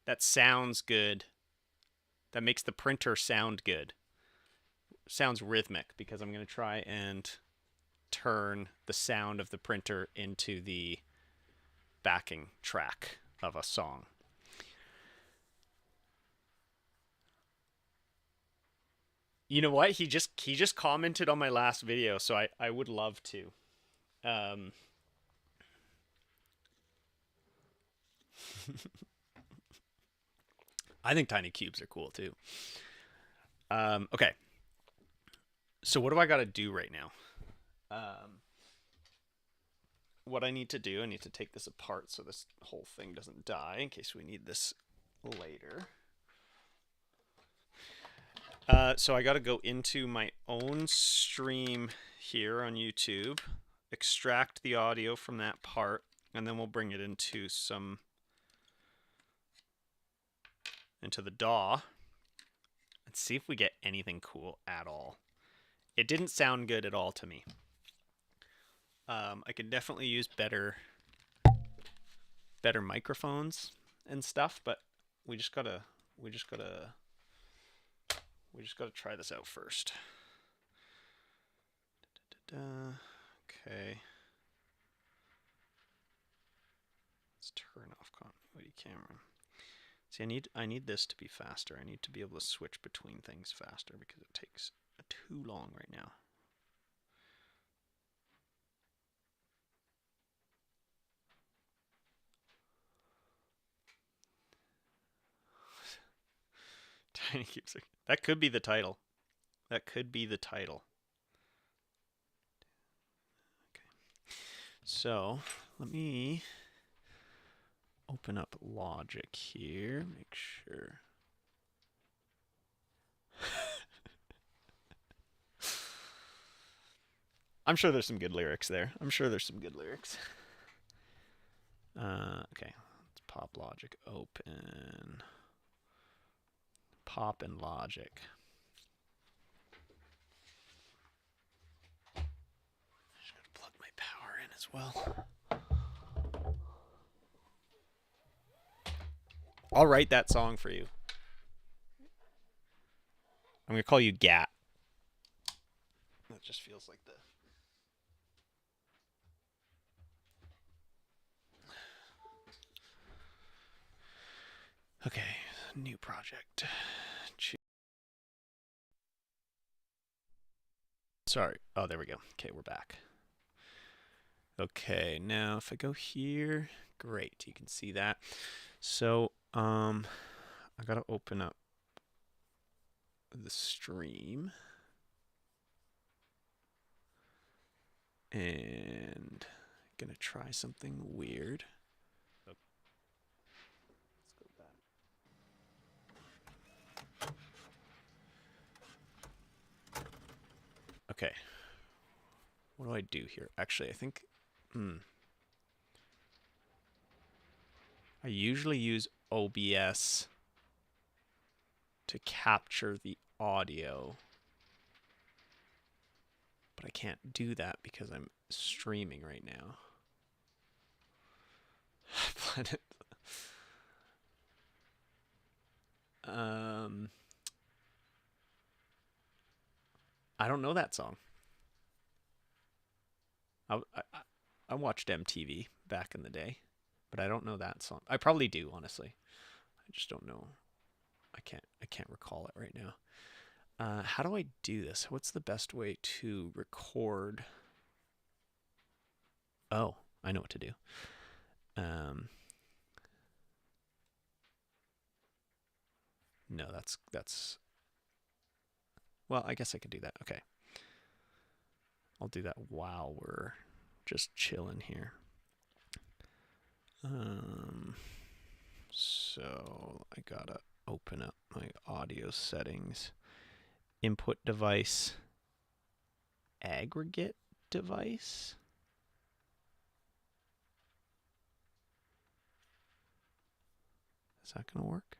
that sounds good, that makes the printer sound good. Sounds rhythmic, because I'm going to try and turn the sound of the printer into the backing track of a song. You know what? He just commented on my last video, so I would love to. I think tiny cubes are cool too. Okay. So what do I got to do right now? What I need to do, I need to take this apart so this whole thing doesn't die in case we need this later. So I got to go into my own stream here on YouTube, extract the audio from that part, and then we'll bring it into the DAW and see if we get anything cool at all. It didn't sound good at all to me. I could definitely use better microphones and stuff, but we just gotta try this out first. Okay. Let's turn off continuity camera. See, I need this to be faster. I need to be able to switch between things faster because it takes too long right now. Tiny Cubes. That could be the title. That could be the title. Okay. So let me open up Logic here. Make sure. I'm sure there's some good lyrics there. I'm sure there's some good lyrics. Okay, let's pop Logic open. Pop and Logic. Just gotta plug my power in as well. I'll write that song for you. I'm gonna call you Gat. That just feels like the. Okay, new project. Sorry. Oh, there we go. Okay, we're back. Okay, now if I go here, great, you can see that. So, I gotta open up the stream. And gonna try something weird. Let's go back. Okay. What do I do here? Actually, I think I usually use OBS to capture the audio. But I can't do that because I'm streaming right now. I don't know that song. I watched MTV back in the day, but I don't know that song. I probably do, honestly. I just don't know. I can't recall it right now. How do I do this? What's the best way to record? Oh, I know what to do. No, that's. Well, I guess I could do that. Okay. I'll do that while we're just chilling here. So I gotta open up my audio settings. Input device. Aggregate device. Is that gonna work?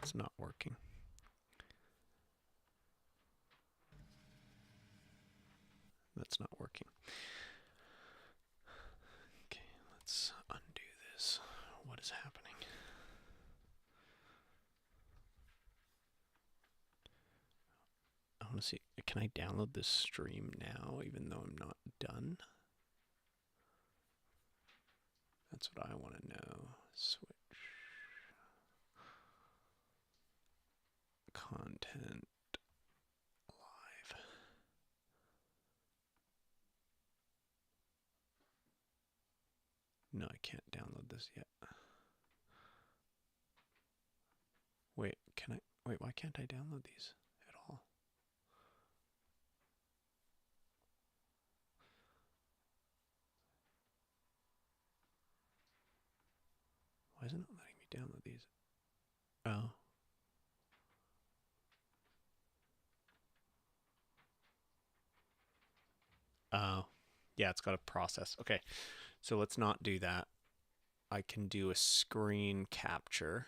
It's not working. That's not working. Okay, let's undo this. What is happening? I want to see. Can I download this stream now, even though I'm not done? That's what I want to know. Switch. Content. Live. No, I can't download this yet. Wait, can I? Wait, why can't I download these at all? Why isn't it letting me download these? Oh. Oh. Yeah, it's got a process. Okay, so let's not do that. I can do a screen capture.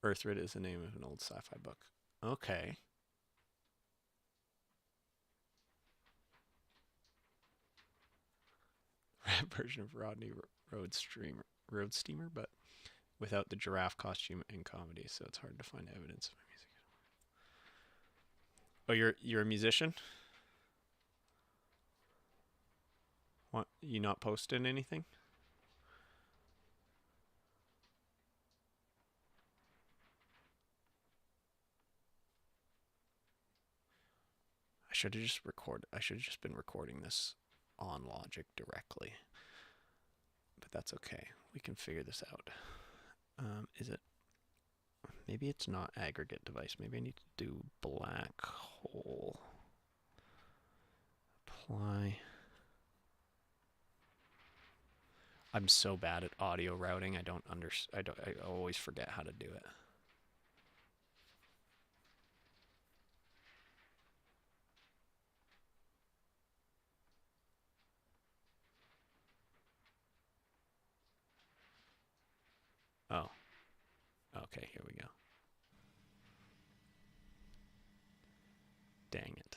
Earthrid is the name of an old sci-fi book. Okay. Rap version of Rodney Road Steamer, but without the giraffe costume and comedy, so it's hard to find evidence of my music. Oh, you're a musician? What? You not posting anything? should have just recorded. I should have just been recording this on Logic directly. But that's okay. We can figure this out. Is it? Maybe it's not aggregate device. Maybe I need to do black hole. Apply. I'm so bad at audio routing. I always forget how to do it. Oh. Okay, here we go. Dang it.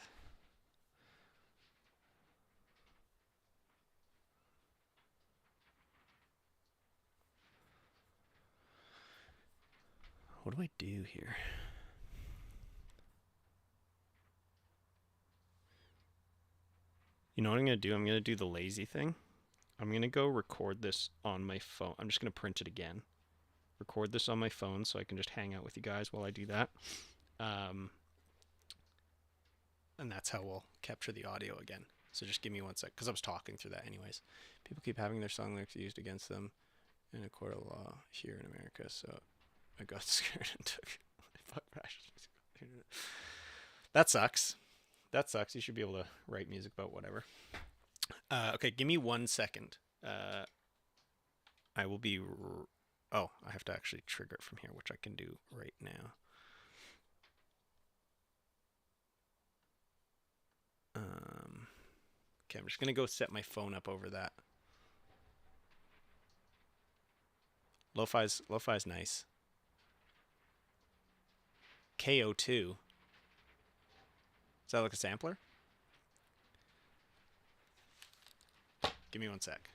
What do I do here? You know what I'm going to do? I'm going to do the lazy thing. I'm going to go record this on my phone. I'm just going to print it again. Record this on my phone so I can just hang out with you guys while I do that. And that's how we'll capture the audio again. So just give me 1 sec, because I was talking through that anyways. People keep having their song lyrics used against them in a court of law here in America, so I got scared and took my music. That sucks. That sucks. You should be able to write music about whatever. Okay, give me 1 second. I will be... Oh, I have to actually trigger it from here, which I can do right now. Okay, I'm just going to go set my phone up over that. Lo-fi's nice. KO2. Is that like a sampler? Give me 1 sec.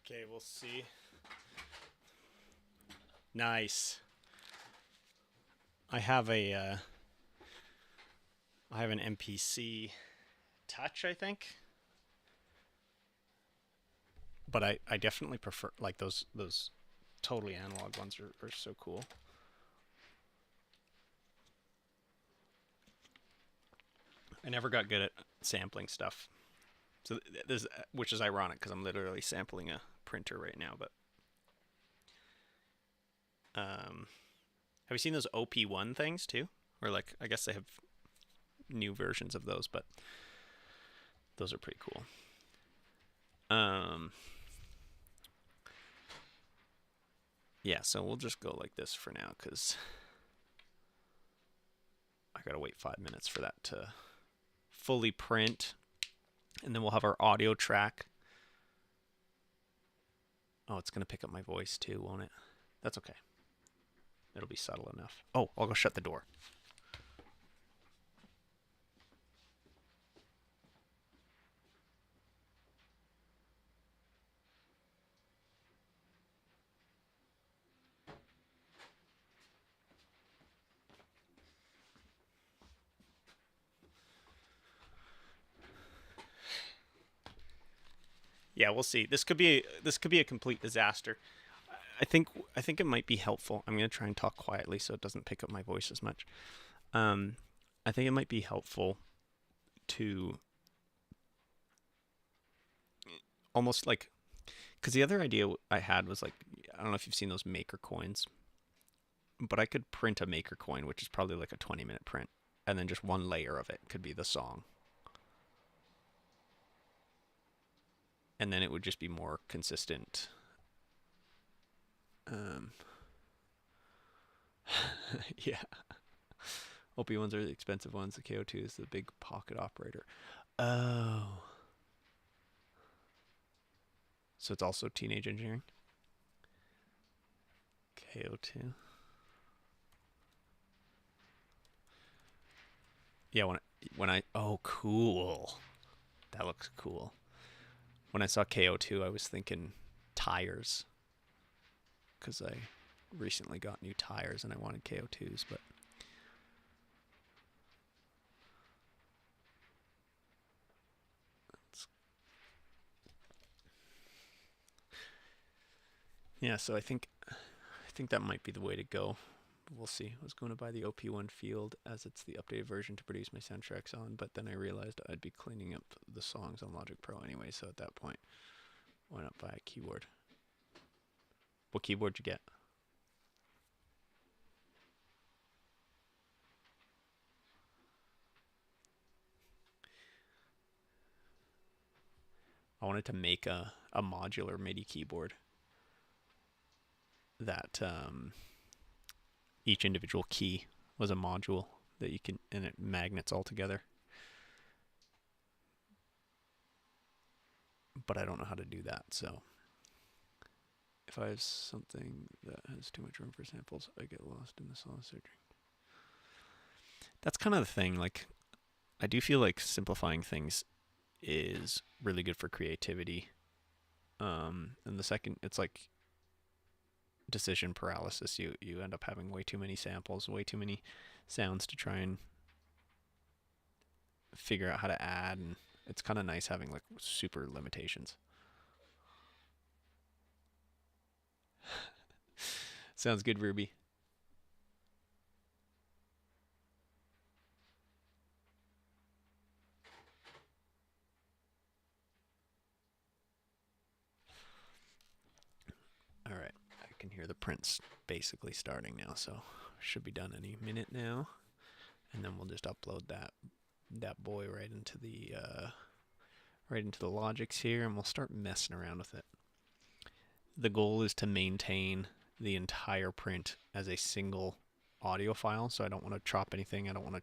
Okay, we'll see. Nice. I have an MPC Touch, I think. But I definitely prefer, like, those totally analog ones are so cool. I never got good at sampling stuff. So this, which is ironic because I'm literally sampling a printer right now. But have you seen those OP1 things too? Or like, I guess they have new versions of those, but those are pretty cool. Yeah, so we'll just go like this for now because I gotta wait 5 minutes for that to fully print. And then we'll have our audio track. Oh, it's going to pick up my voice too, won't it? That's okay. It'll be subtle enough. Oh, I'll go shut the door. Yeah, we'll see. This could be a complete disaster. I think it might be helpful. I'm going to try and talk quietly so it doesn't pick up my voice as much. I think it might be helpful to almost like, because the other idea I had was like, I don't know if you've seen those maker coins, but I could print a maker coin, which is probably like a 20-minute print, and then just one layer of it could be the song. And then it would just be more consistent. Yeah. OP1s are the expensive ones. The KO2 is the big pocket operator. Oh. So it's also Teenage Engineering? KO2. Yeah, when I oh cool. That looks cool. When I saw KO2, I was thinking tires cuz I recently got new tires and I wanted KO2s, but yeah, so I think that might be the way to go. We'll see. I was going to buy the OP1 Field as it's the updated version to produce my soundtracks on, but then I realized I'd be cleaning up the songs on Logic Pro anyway, so at that point, why not buy a keyboard? What keyboard you get? I wanted to make a modular MIDI keyboard that each individual key was a module that you can, and it magnets all together. But I don't know how to do that, so if I have something that has too much room for samples, I get lost in the song searching. That's kind of the thing. Like, I do feel like simplifying things is really good for creativity. And the second, it's like decision paralysis. You end up having way too many samples, way too many sounds to try and figure out how to add, and it's kind of nice having like super limitations. Sounds good, Ruby. All right, I can hear the prints basically starting now, so should be done any minute now, and then we'll just upload that boy right into the Logics here, and we'll start messing around with it. The goal is to maintain the entire print as a single audio file, so I don't want to chop anything. I don't want to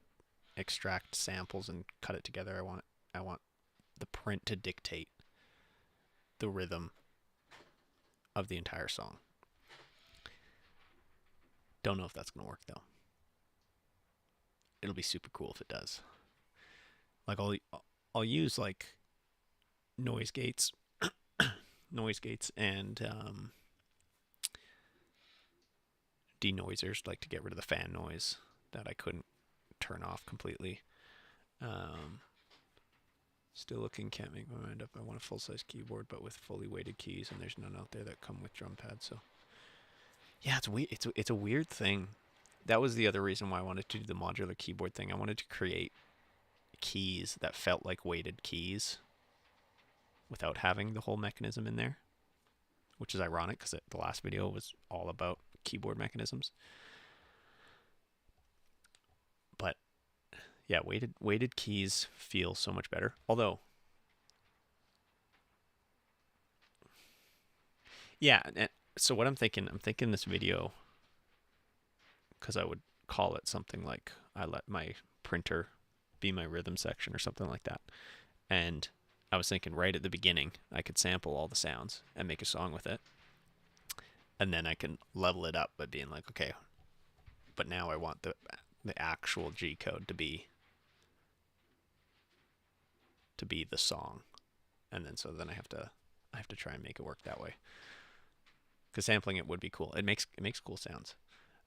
extract samples and cut it together. I want the print to dictate the rhythm of the entire song. Don't know if that's going to work though. It'll be super cool if it does. Like I'll use like noise gates, and denoisers, like to get rid of the fan noise that I couldn't turn off completely. Um, Still looking, can't make my mind up. I want a full-size keyboard, but with fully weighted keys, and there's none out there that come with drum pads. So yeah, it's weird. It's a weird thing. That was the other reason why I wanted to do the modular keyboard thing. I wanted to create keys that felt like weighted keys without having the whole mechanism in there, which is ironic because the last video was all about keyboard mechanisms. But yeah, weighted keys feel so much better. Although, yeah. So what I'm thinking this video, because I would call it something like I let my printer be my rhythm section or something like that. And I was thinking right at the beginning, I could sample all the sounds and make a song with it. And then I can level it up by being like, okay, but now I want the actual G code to be the song. And then I have to try and make it work that way. Because sampling it would be cool. It makes cool sounds.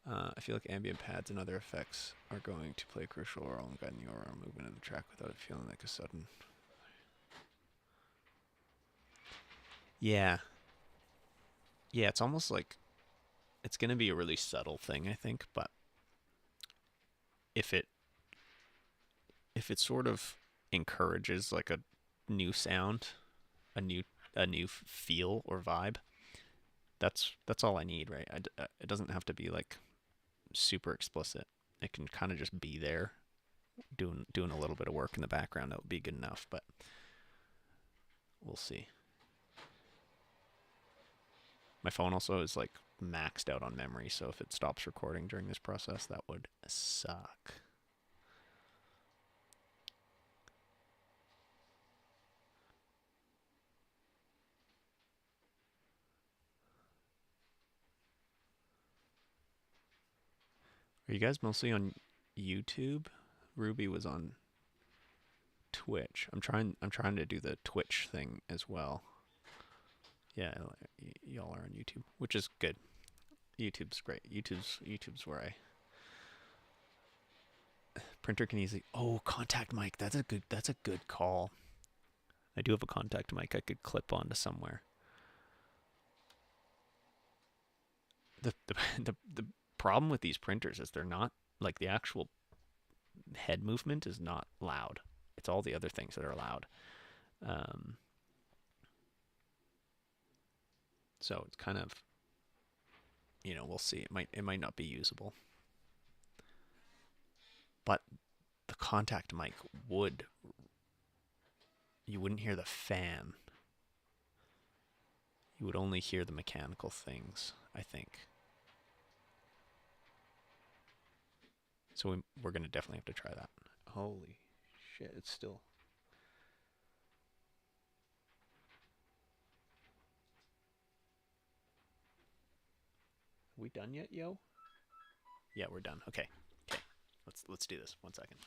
I feel like ambient pads and other effects are going to play a crucial role in guiding the overall movement of the track without it feeling like a sudden. Yeah. Yeah, it's almost like it's going to be a really subtle thing, I think, but if it sort of encourages like a new sound, a new feel or vibe, that's all I need, right? It doesn't have to be like super explicit. It can kind of just be there, doing a little bit of work in the background. That would be good enough, but we'll see. My phone also is like maxed out on memory, so if it stops recording during this process, that would suck. Are you guys mostly on YouTube Ruby was on Twitch. I'm trying to do the Twitch thing as well. Yeah, y'all are on YouTube, which is good. YouTube's great. YouTube's where I printer can easily. Oh, contact mic. That's a good call. I do have a contact mic I could clip onto somewhere. The problem with these printers is they're not like the actual head movement is not loud. It's all the other things that are loud. So it's kind of, we'll see. It might not be usable. But the contact mic you wouldn't hear the fan. You would only hear the mechanical things, I think. So we're going to definitely have to try that. Holy shit, it's still... We done yet, yo? Yeah, we're done. Okay. Let's do this. 1 second.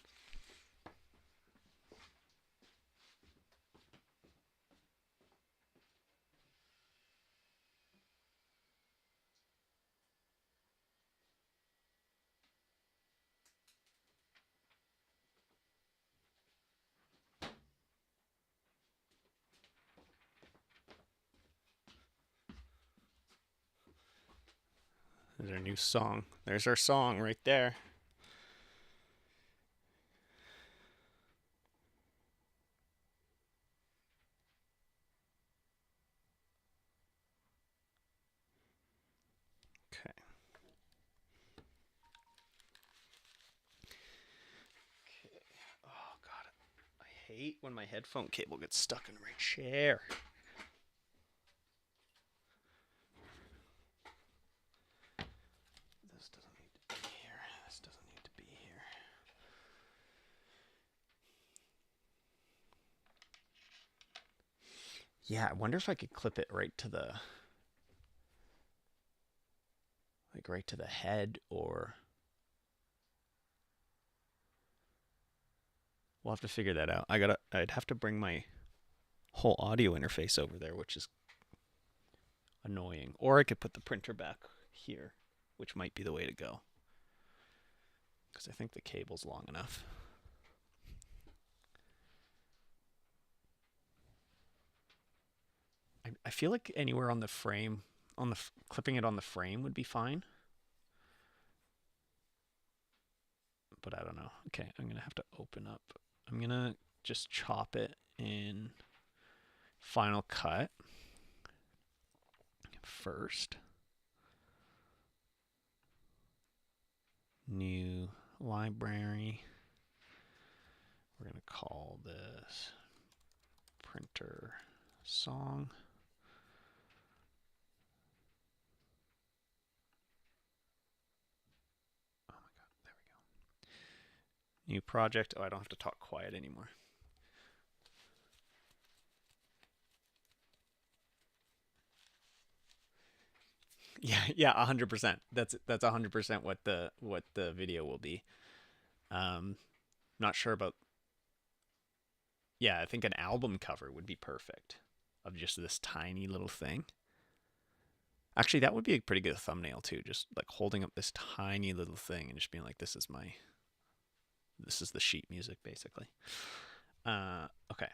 There's our new song. There's our song right there. Okay. Oh, God. I hate when my headphone cable gets stuck in my chair. This doesn't need to be here. This doesn't need to be here. Yeah, I wonder if I could clip it right to the... like right to the head, or... We'll have to figure that out. I'd have to bring my whole audio interface over there, which is annoying. Or I could put the printer back here, which might be the way to go. Because I think the cable's long enough. I feel like anywhere on the frame, clipping it on the frame would be fine. But I don't know. Okay, I'm going to have to open up. I'm going to just chop it in Final Cut first. New library. We're going to call this printer song. Oh my God, there we go. New project. Oh, I don't have to talk quiet anymore. Yeah, 100%. That's 100% what the video will be. Not sure about... Yeah, I think an album cover would be perfect of just this tiny little thing. Actually, that would be a pretty good thumbnail too, just like holding up this tiny little thing and just being like, this is the sheet music, basically. Okay.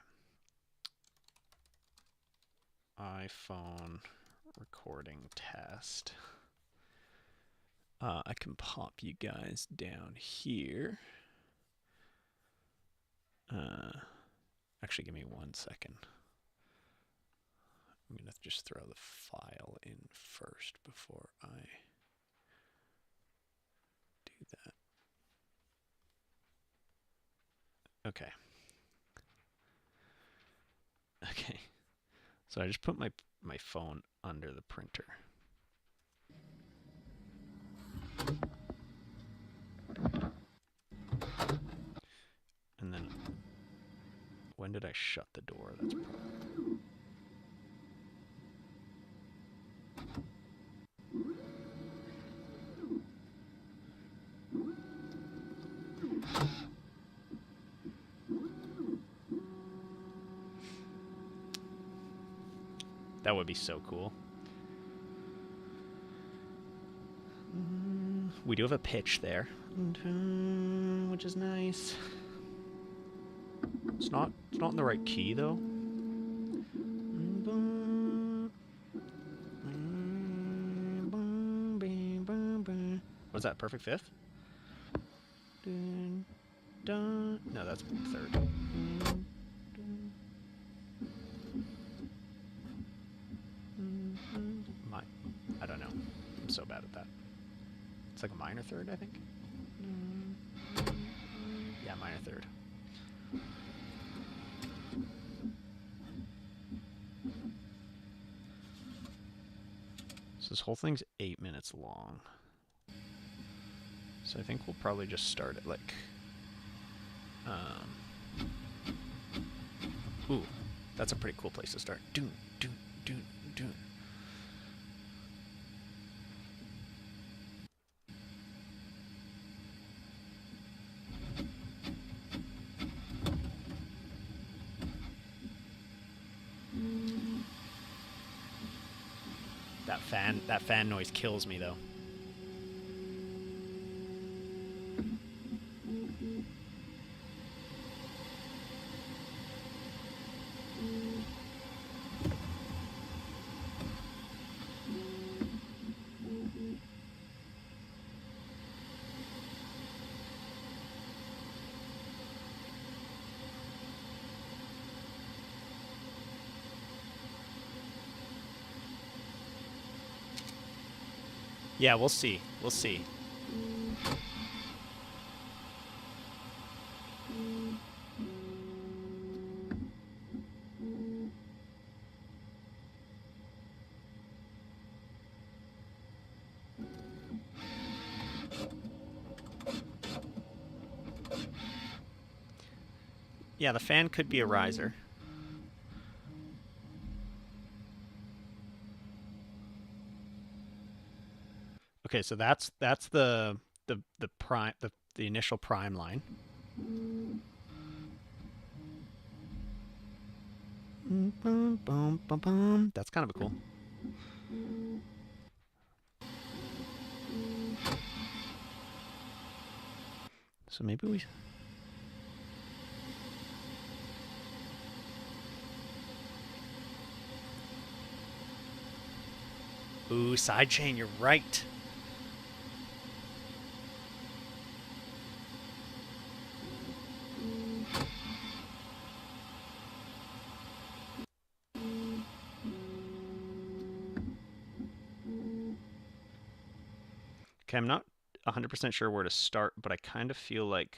iPhone recording test. I can pop you guys down here. Actually, give me 1 second. I'm going to just throw the file in first before I do that. Okay. Okay. So I just put my phone under the printer. And then, when did I shut the door? That's probably... That would be so cool. We do have a pitch there, which is nice. It's not in the right key though. Was that perfect fifth? No, that's third. I don't know. I'm so bad at that. It's like a minor third, I think. Yeah, minor third. So this whole thing's 8 minutes long. So I think we'll probably just start at like... Ooh, that's a pretty cool place to start. Doon, doon, doon, doon. That fan noise kills me though. Yeah, we'll see. We'll see. Yeah, the fan could be a riser. Okay, so that's the prime the initial prime line. That's kind of cool. So maybe we... Ooh, sidechain, you're right. Okay, I'm not 100% sure where to start, but I kind of feel like...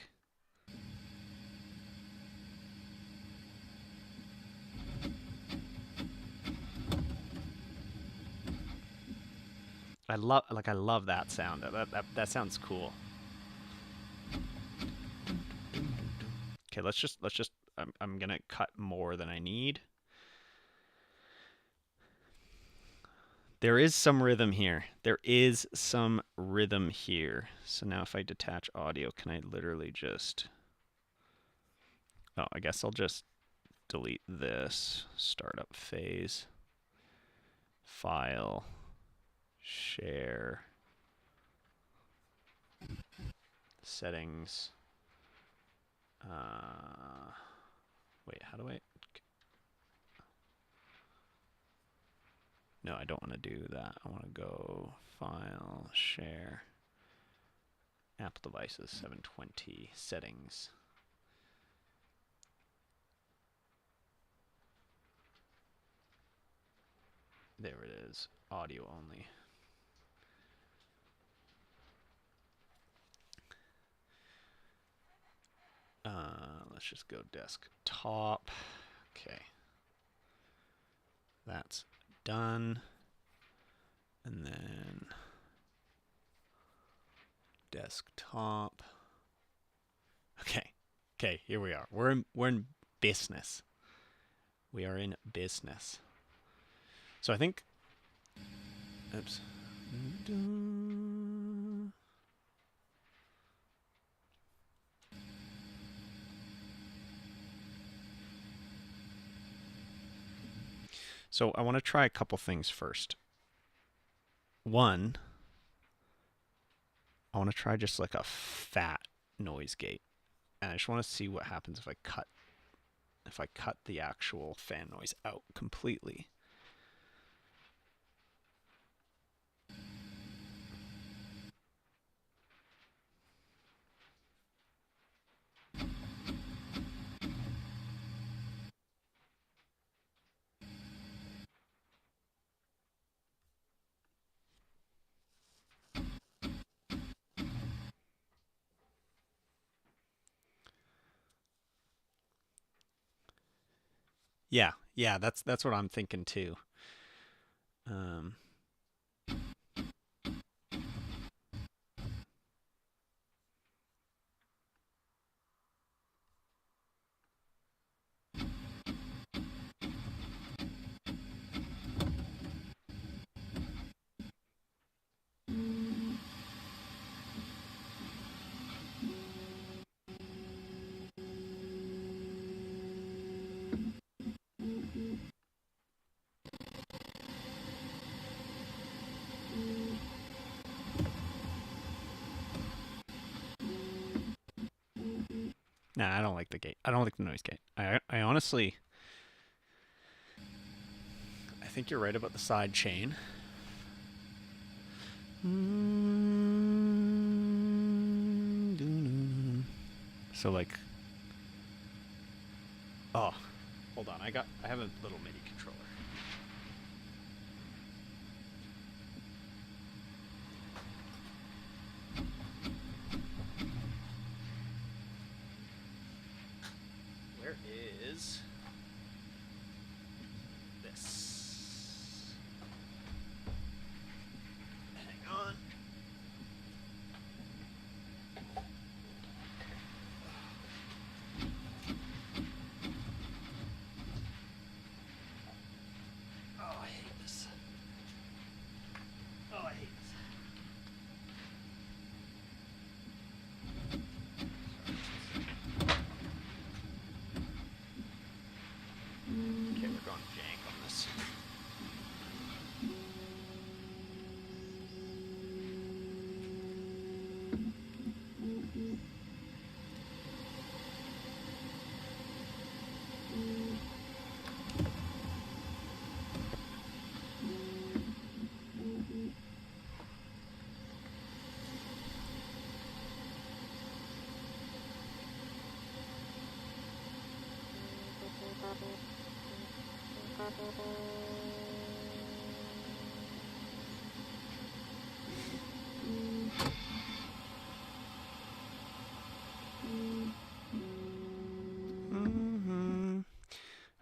I love that sound. That sounds cool. Okay, let's just I'm gonna cut more than I need. There is some rhythm here. There is some rhythm here. So now if I detach audio, can I literally just... Oh, I guess I'll just delete this. Startup phase. File. Share. Settings. Wait, how do I... No, I don't want to do that. I want to go File, Share, Apple Devices, 720, Settings. There it is. Audio only. Let's just go desktop. Okay. That's done. And then desktop. Okay. Okay, here we are. We're in business. We are in business. So I think... Oops. So I want to try a couple things first. One, I want to try just like a fat noise gate. And I just want to see what happens if I cut the actual fan noise out completely. Yeah, that's what I'm thinking too. Um, nah, I don't like the gate. I don't like the noise gate. I honestly, I think you're right about the side chain. So like, oh, hold on. I have a little MIDI controller. Where is this? Hang on. Oh, I hate this. Oh, I hate this. Okay, we're going jank on this.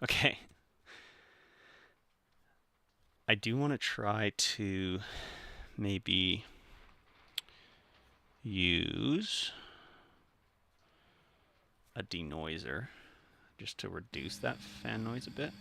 Okay. I do want to try to maybe use a denoiser just to reduce that fan noise a bit.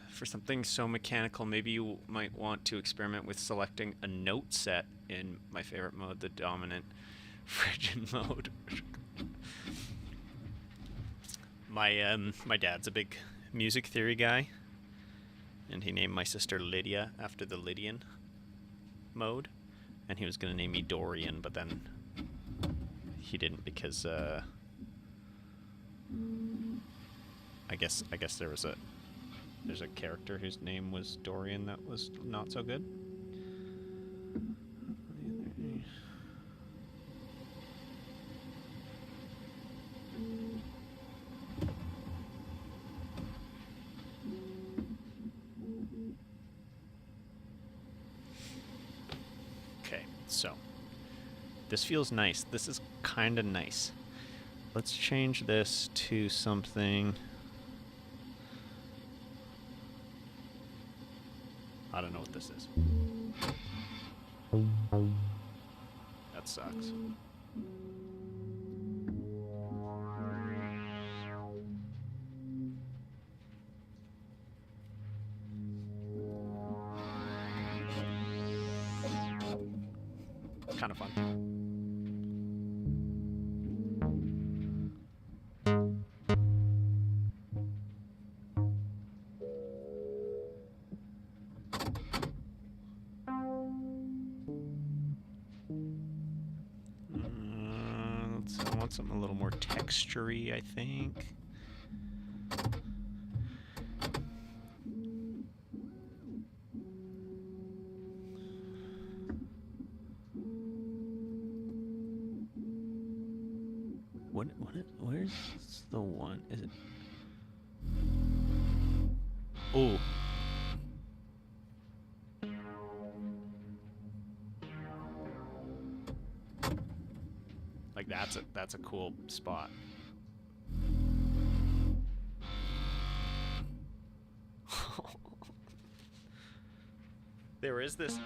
For something so mechanical, maybe you might want to experiment with selecting a note set in my favorite mode, the dominant Phrygian mode. My dad's a big music theory guy, and he named my sister Lydia after the Lydian mode, and he was gonna name me Dorian, but then he didn't because I guess there's a character whose name was Dorian that was not so good. Okay, so this feels nice. This is kind of nice. Let's change this to something. I don't know what this is. That sucks. Kind of fun. I want something a little more textury, I think. Where's the one? Is it? Oh. Like that's a cool spot. There is this.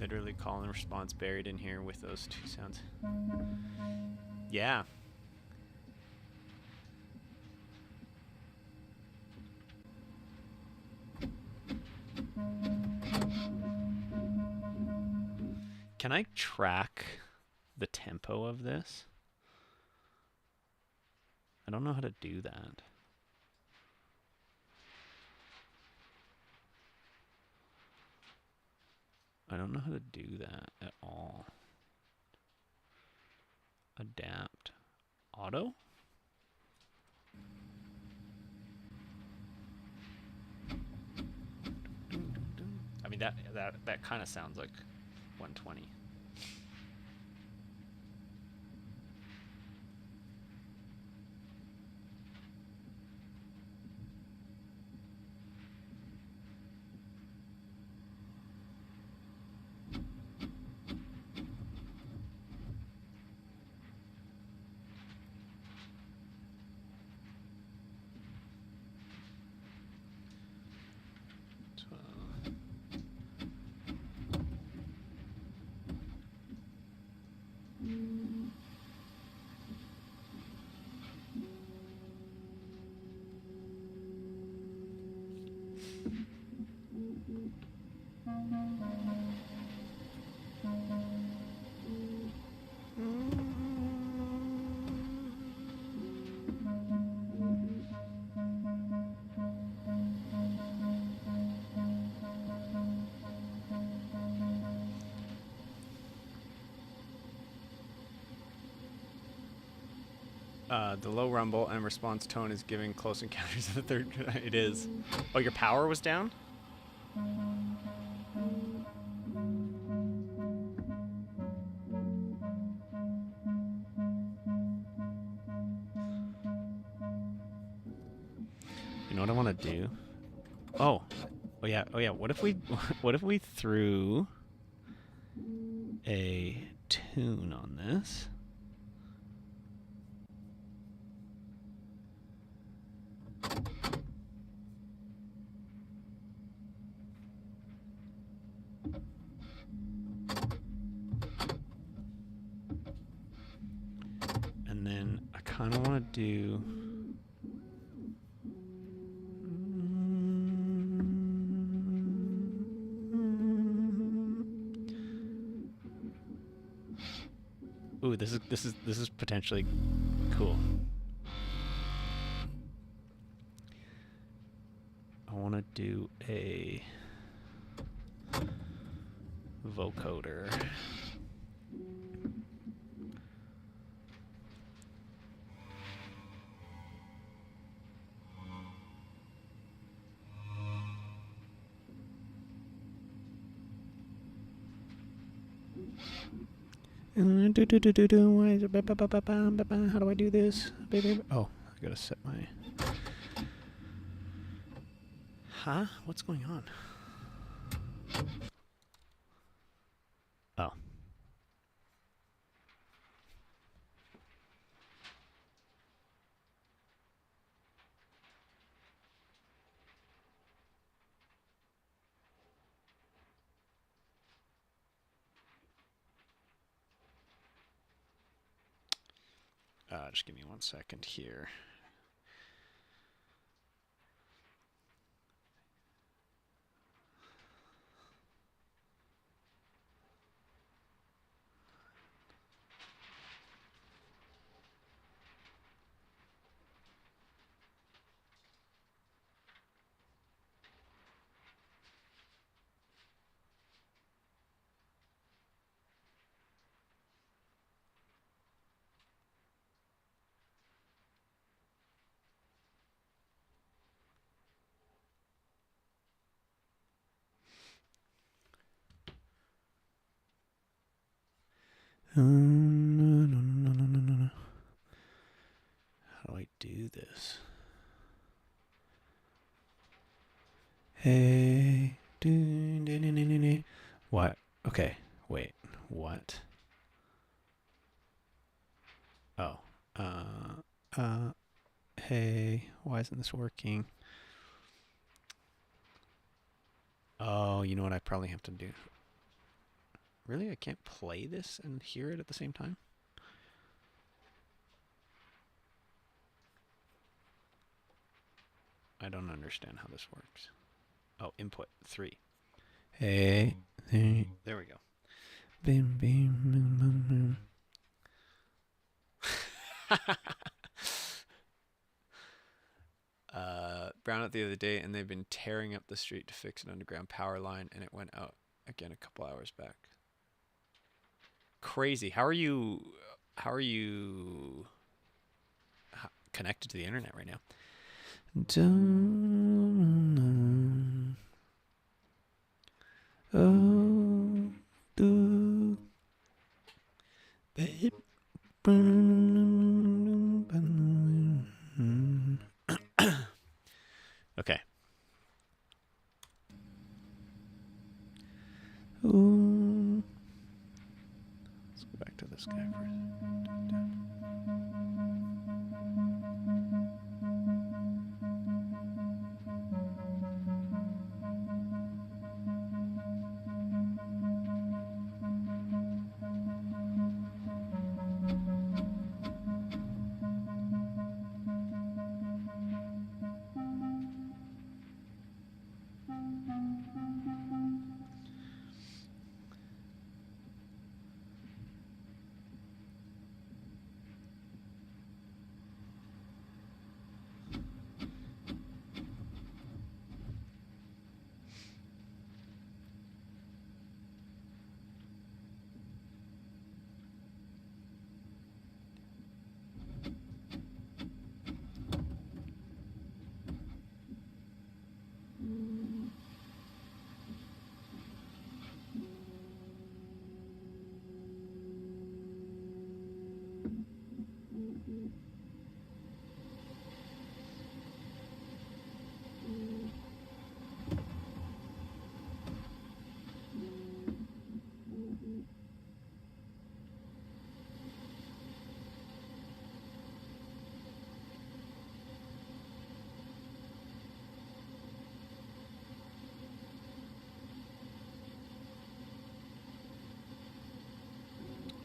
Literally call and response buried in here with those two sounds. Yeah. Can I track the tempo of this? I don't know how to do that. I don't know how to do that at all. Adapt. Auto? I mean, that kind of sounds like 120. The low rumble and response tone is giving Close Encounters of the Third. It is. Oh, your power was down? You know what I want to do? Oh yeah. What if we threw a tune on this? And then I kind of want to do. Ooh, this is potentially cool. I want to do a vocoder. Why is it? How do I do this? Oh, I gotta set my. Huh? What's going on? Oh. Just give me 1 second here. No. How do I do this? Hey. What? Okay. Wait. What? Oh. Hey. Why isn't this working? Oh, you know what I probably have to do? Really? I can't play this and hear it at the same time? I don't understand how this works. Oh, input 3. Hey. There we go. Bim, bim, bim, bim, bim. Brown out the other day, and they've been tearing up the street to fix an underground power line, and it went out again a couple hours back. Crazy. How are you connected to the internet right now? Oh, do, babe. Okay. Ooh. Let's go back to this guy first.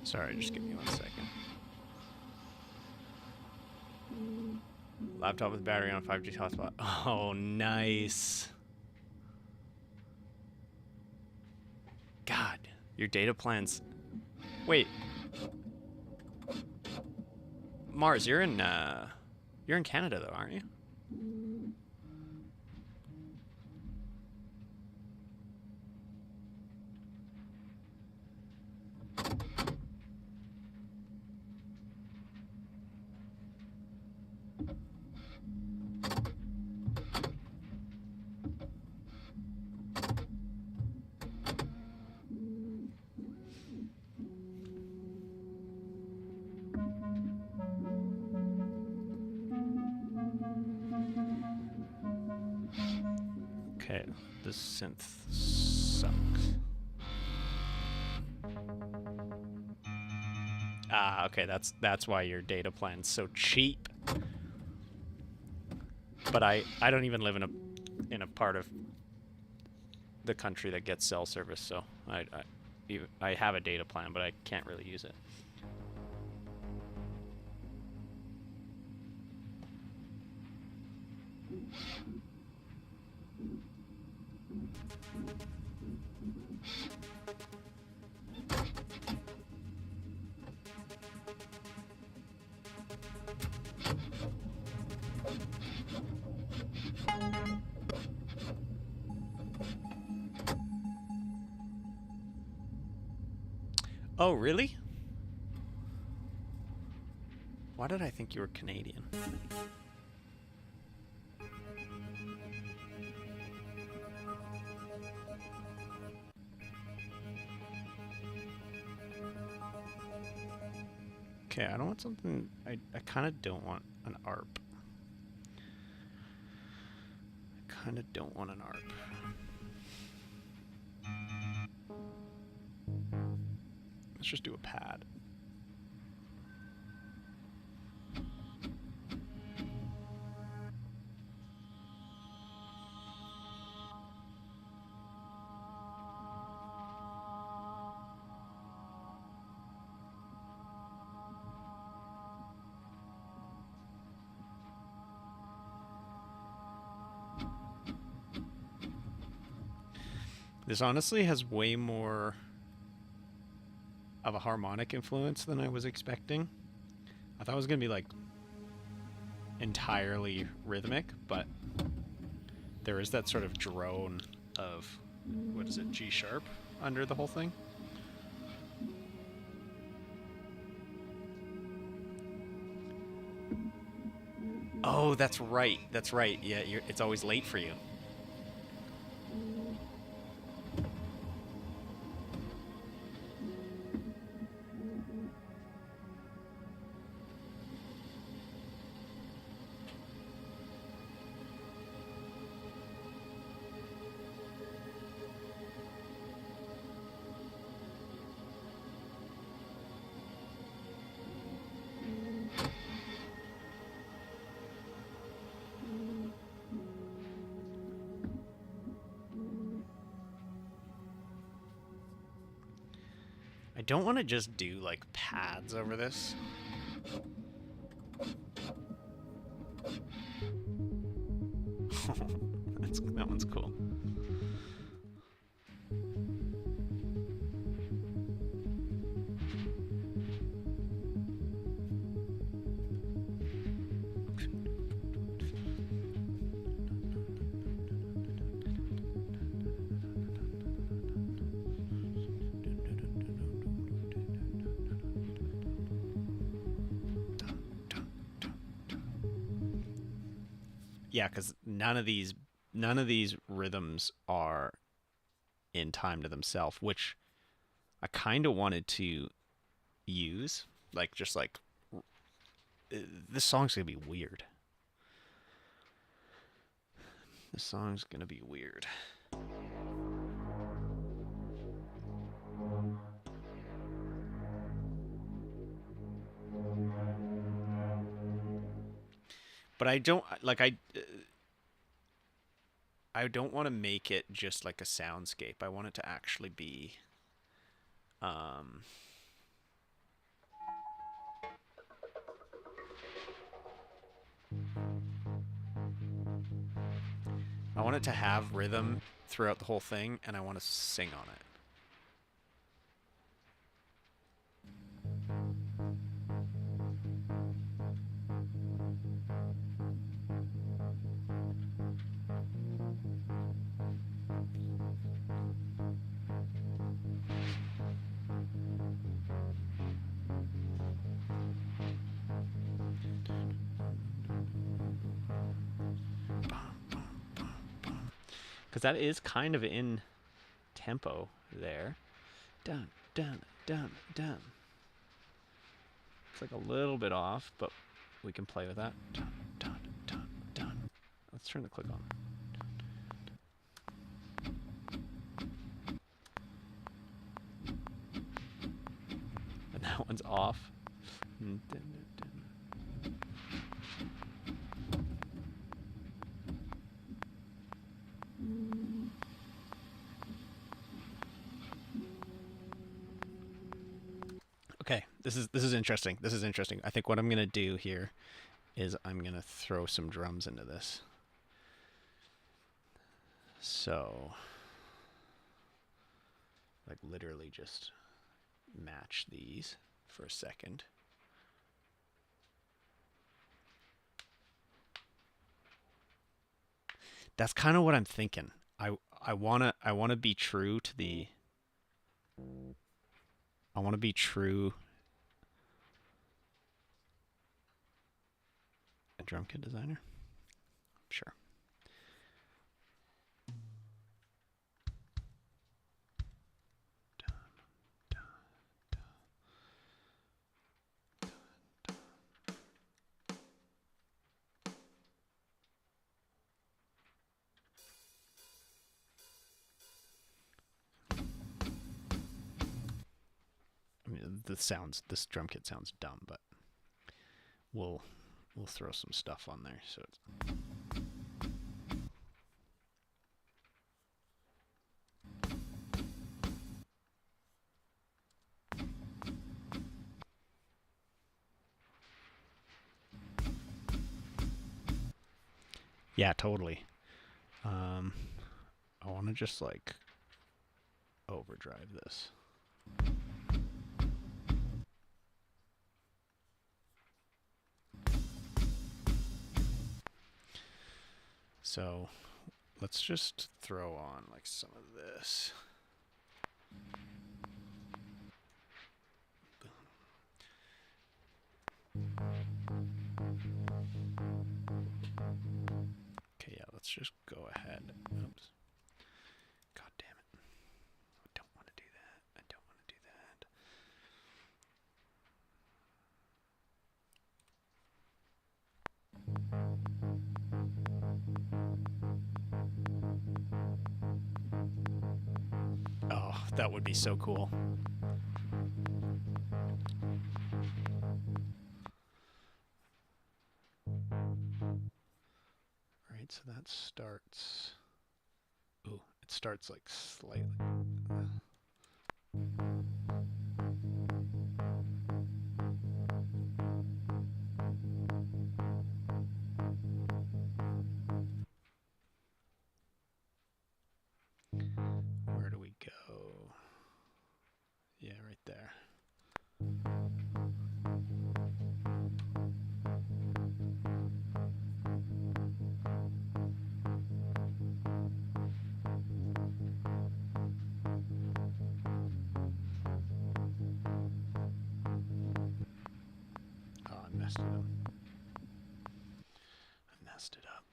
Sorry, just give me 1 second. Laptop with battery on 5G hotspot. Oh, nice. God, your data plans. Wait. Mars, you're in Canada though, aren't you? this synth sucks. Ah, okay, that's why your data plan's so cheap. But I don't even live in a part of the country that gets cell service, so I have a data plan, but I can't really use it. Oh, really? Why did I think you were Canadian? Okay, I don't want something... I kind of don't want an ARP. I kind of don't want an ARP. Let's just do a pad. This honestly has way more of a harmonic influence than I was expecting. I thought it was going to be like entirely rhythmic, but there is that sort of drone of, what is it, G sharp under the whole thing. Oh, that's right. That's right. Yeah, it's always late for you. I don't want to just do like pads over this. That one's cool. Yeah, because none of these rhythms are in time to themselves, which I kind of wanted to use. Like, just like, this song's gonna be weird. This song's gonna be weird. But I don't like I don't want to make it just like a soundscape. I want it to actually be I want it to have rhythm throughout the whole thing, and I want to sing on it. Because that is kind of in tempo there. Dun, dun, dun, dun. It's like a little bit off, but we can play with that. Dun, dun, dun, dun. Let's turn the click on. one's off. Okay, this is interesting. This is interesting. I think what I'm gonna do here is I'm gonna throw some drums into this. So, like literally just match these for a second. That's kind of what I'm thinking. I wanna be true to the. I want to be true. A drum kit designer? Sure. I mean, this drum kit sounds dumb, but we'll throw some stuff on there so it's. Yeah, totally. I want to just like overdrive this. So let's just throw on like some of this. Okay, yeah, let's just go ahead. Oops. God damn it. I don't want to do that. I don't want to do that. Oh, that would be so cool. Right, so that starts. Ooh, it starts like slightly. Where do we go? Yeah, right there. Oh, I messed it up. I messed it up.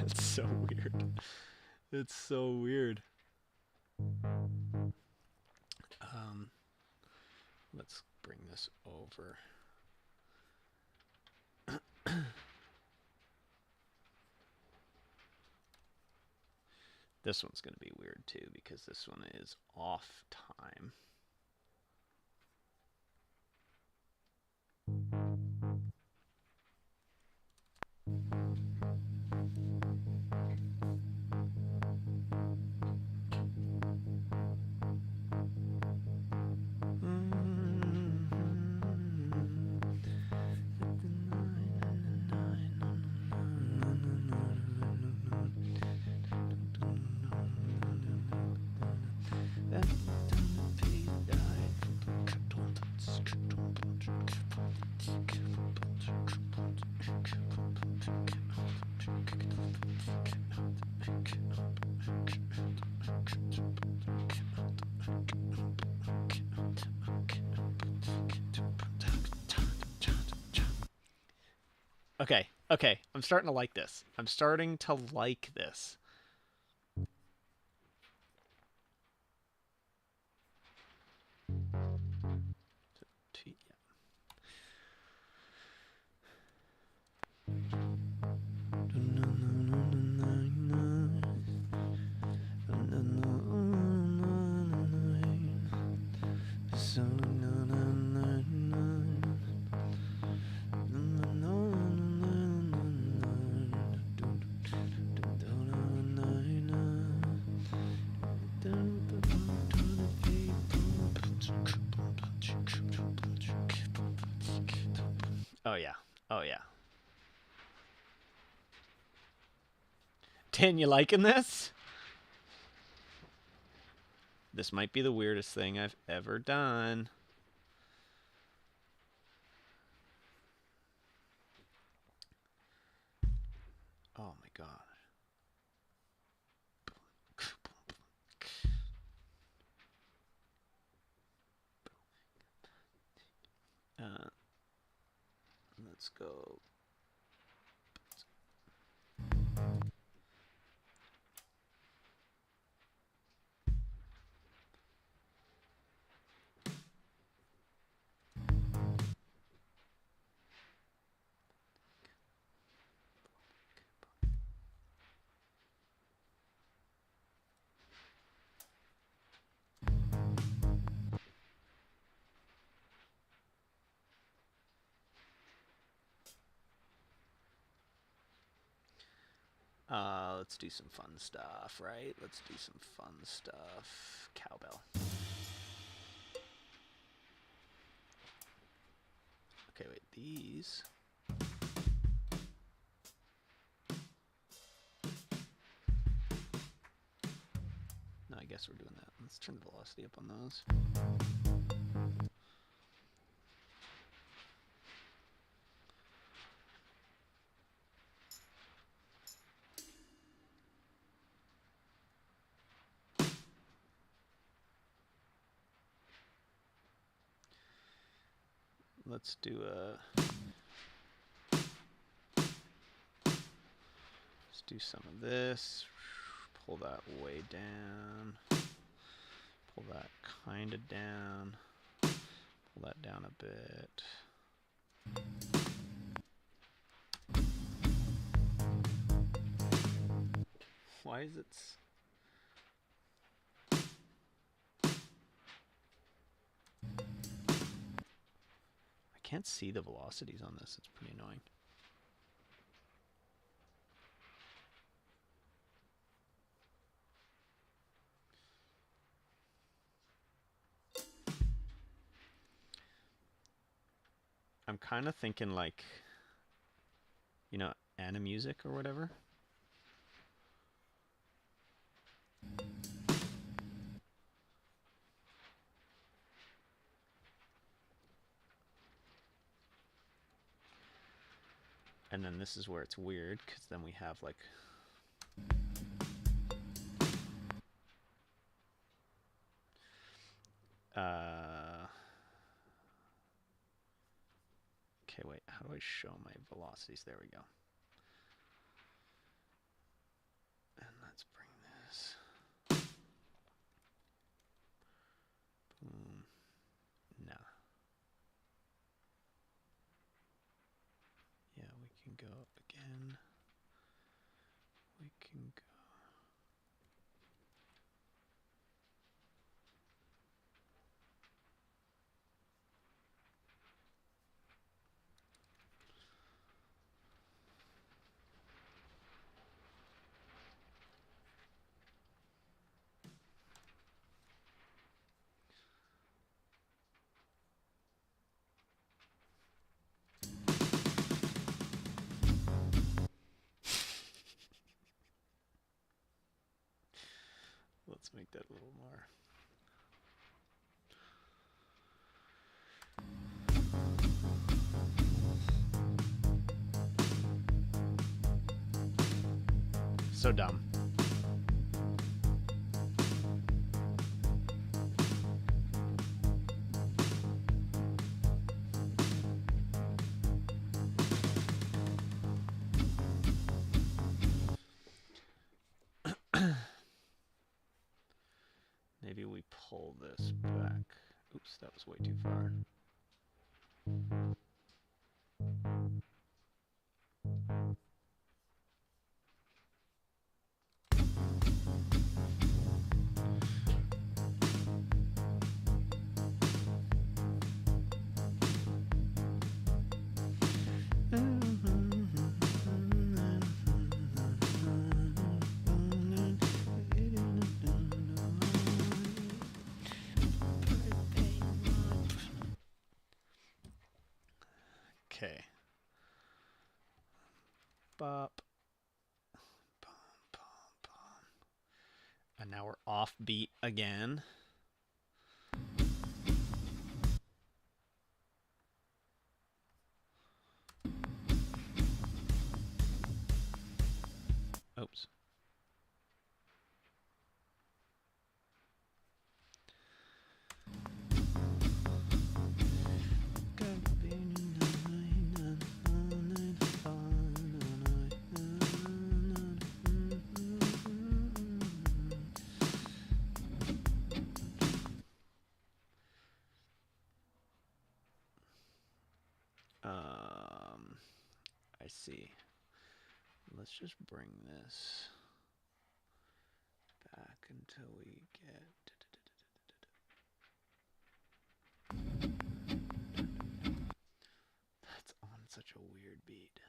It's so weird. It's so weird. Let's bring this over. This one's going to be weird too because this one is off time. Okay, okay. I'm starting to like this. I'm starting to like this. Oh yeah. Oh yeah. Dan, you liking this? This might be the weirdest thing I've ever done. Oh my god. Let's go. Let's do some fun stuff, right? Let's do some fun stuff. Cowbell. Okay, wait, these. No, I guess we're doing that. Let's turn the velocity up on those. Let's do let's do some of this. Pull that way down. Pull that kind of down. Pull that down a bit. Why is it... I can't see the velocities on this. It's pretty annoying. I'm kind of thinking like, you know, Animusic or whatever. And then this is where it's weird, because then we have like... Okay, wait, how do I show my velocities? There we go. And let's bring this. Boom. Nah. Yeah, we can go again. We can go. Let's make that a little more. So dumb. Maybe we pull this back. Oops, that was way too far. Okay. Bop. Bum, bum, bum. And now we're off beat again. Oops. I see. Let's just bring this back until we get. That's on such a weird beat.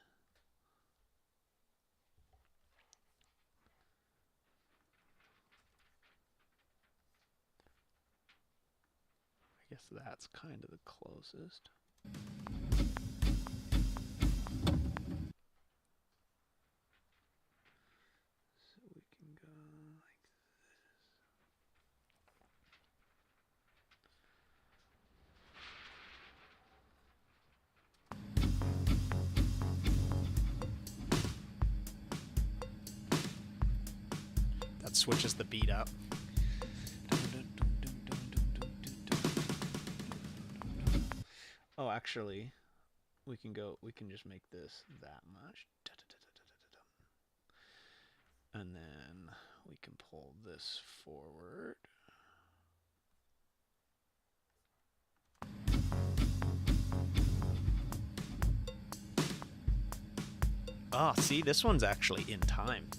I guess that's kind of the closest. So we can go like this. That switches the beat up. Oh, actually, we can just make this that much. And then we can pull this forward. Oh, see, this one's actually in time.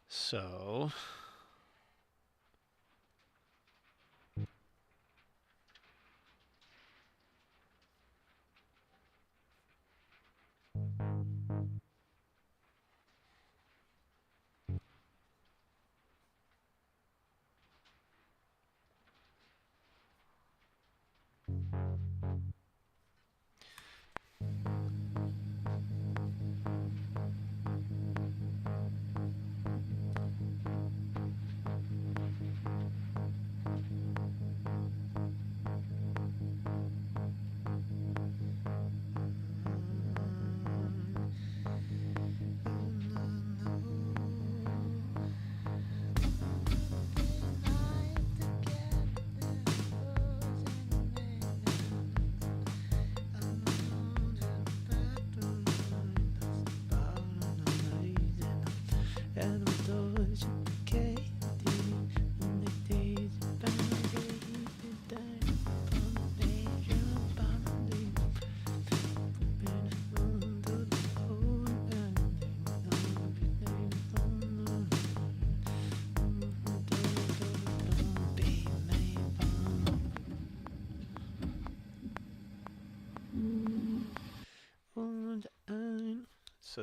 So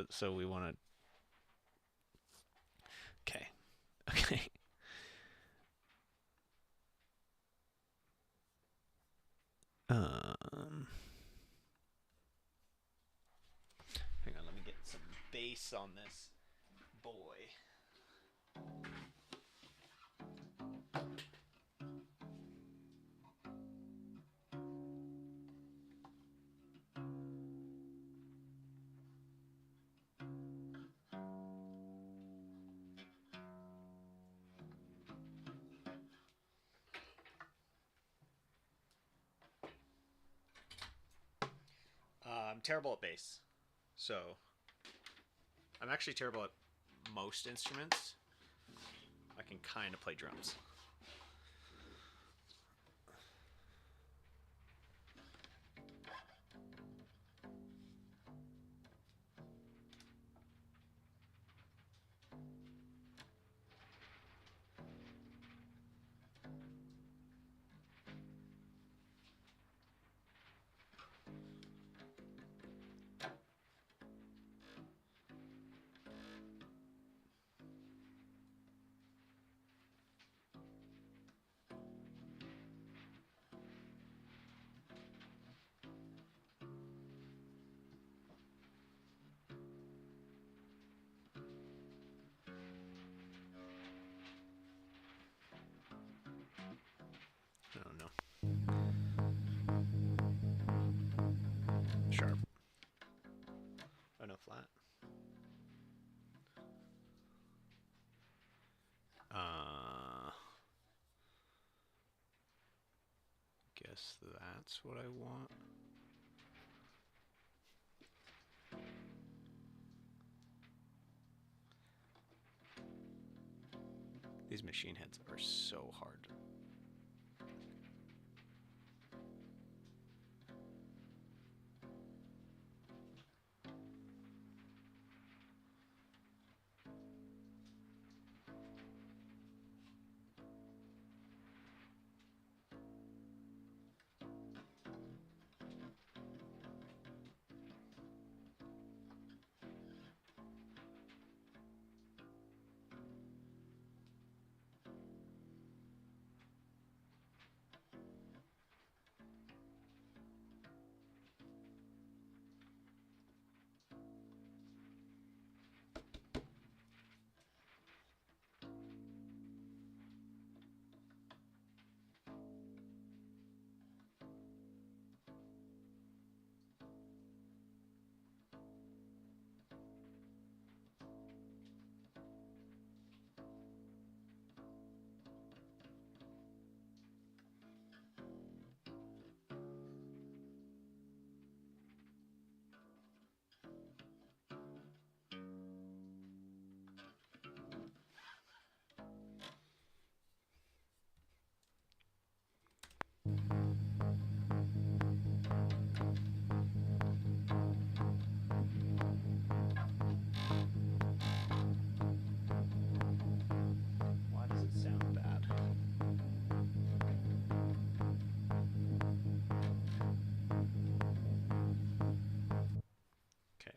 So we want to. Okay. Okay. Hang on, let me get some bass on this boy. I'm terrible at bass. So I'm actually terrible at most instruments. I can kind of play drums. I don't know. Sharp. Oh no, flat. Guess that's what I want. These machine heads are so hard. Why does it sound bad? Okay.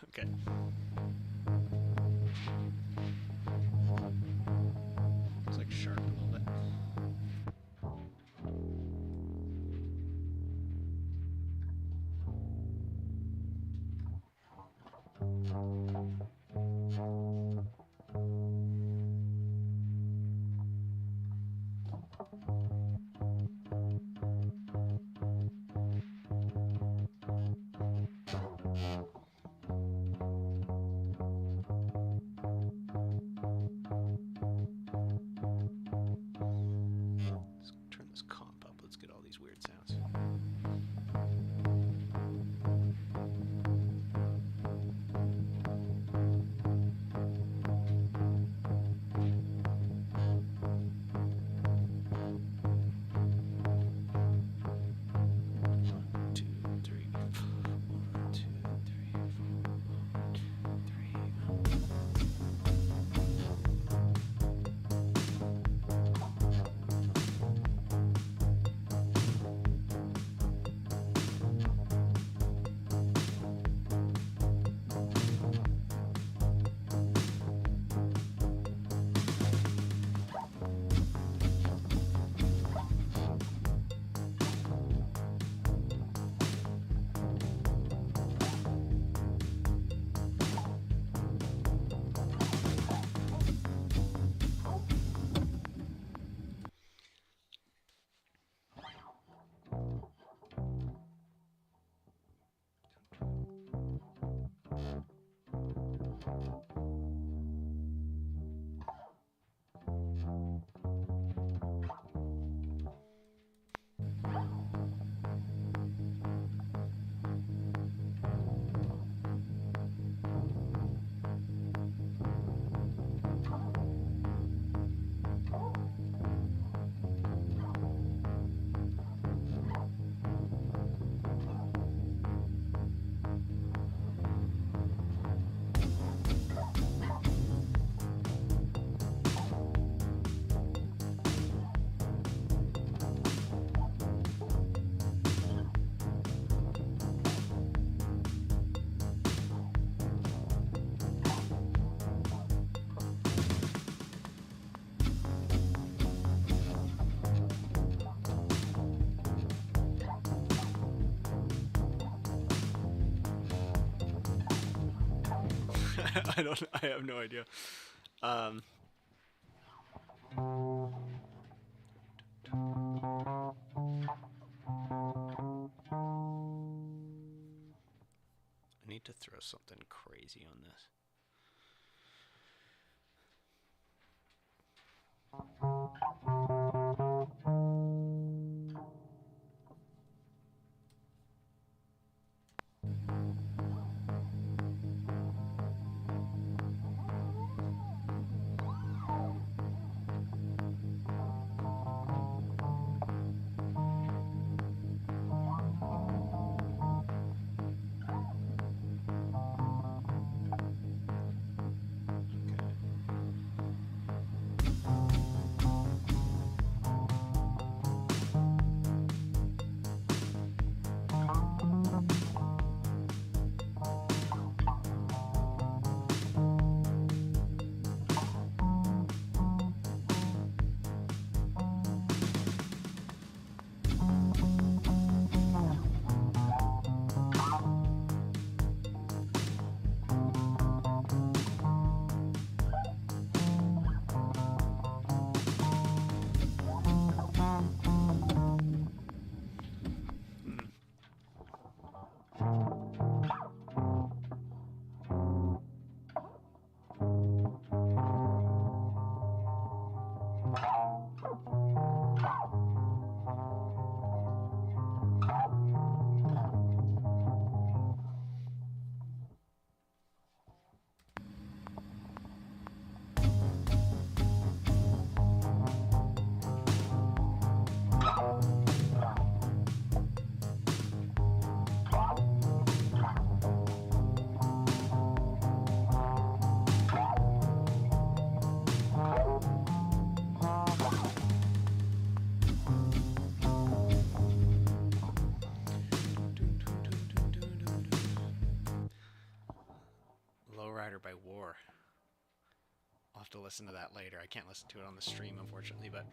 Okay. It's like sharp a little bit. I don't. I have no idea. Um, I need to throw something crazy on this. Lowrider by War. I'll have to listen to that later. I can't listen to it on the stream, unfortunately, but.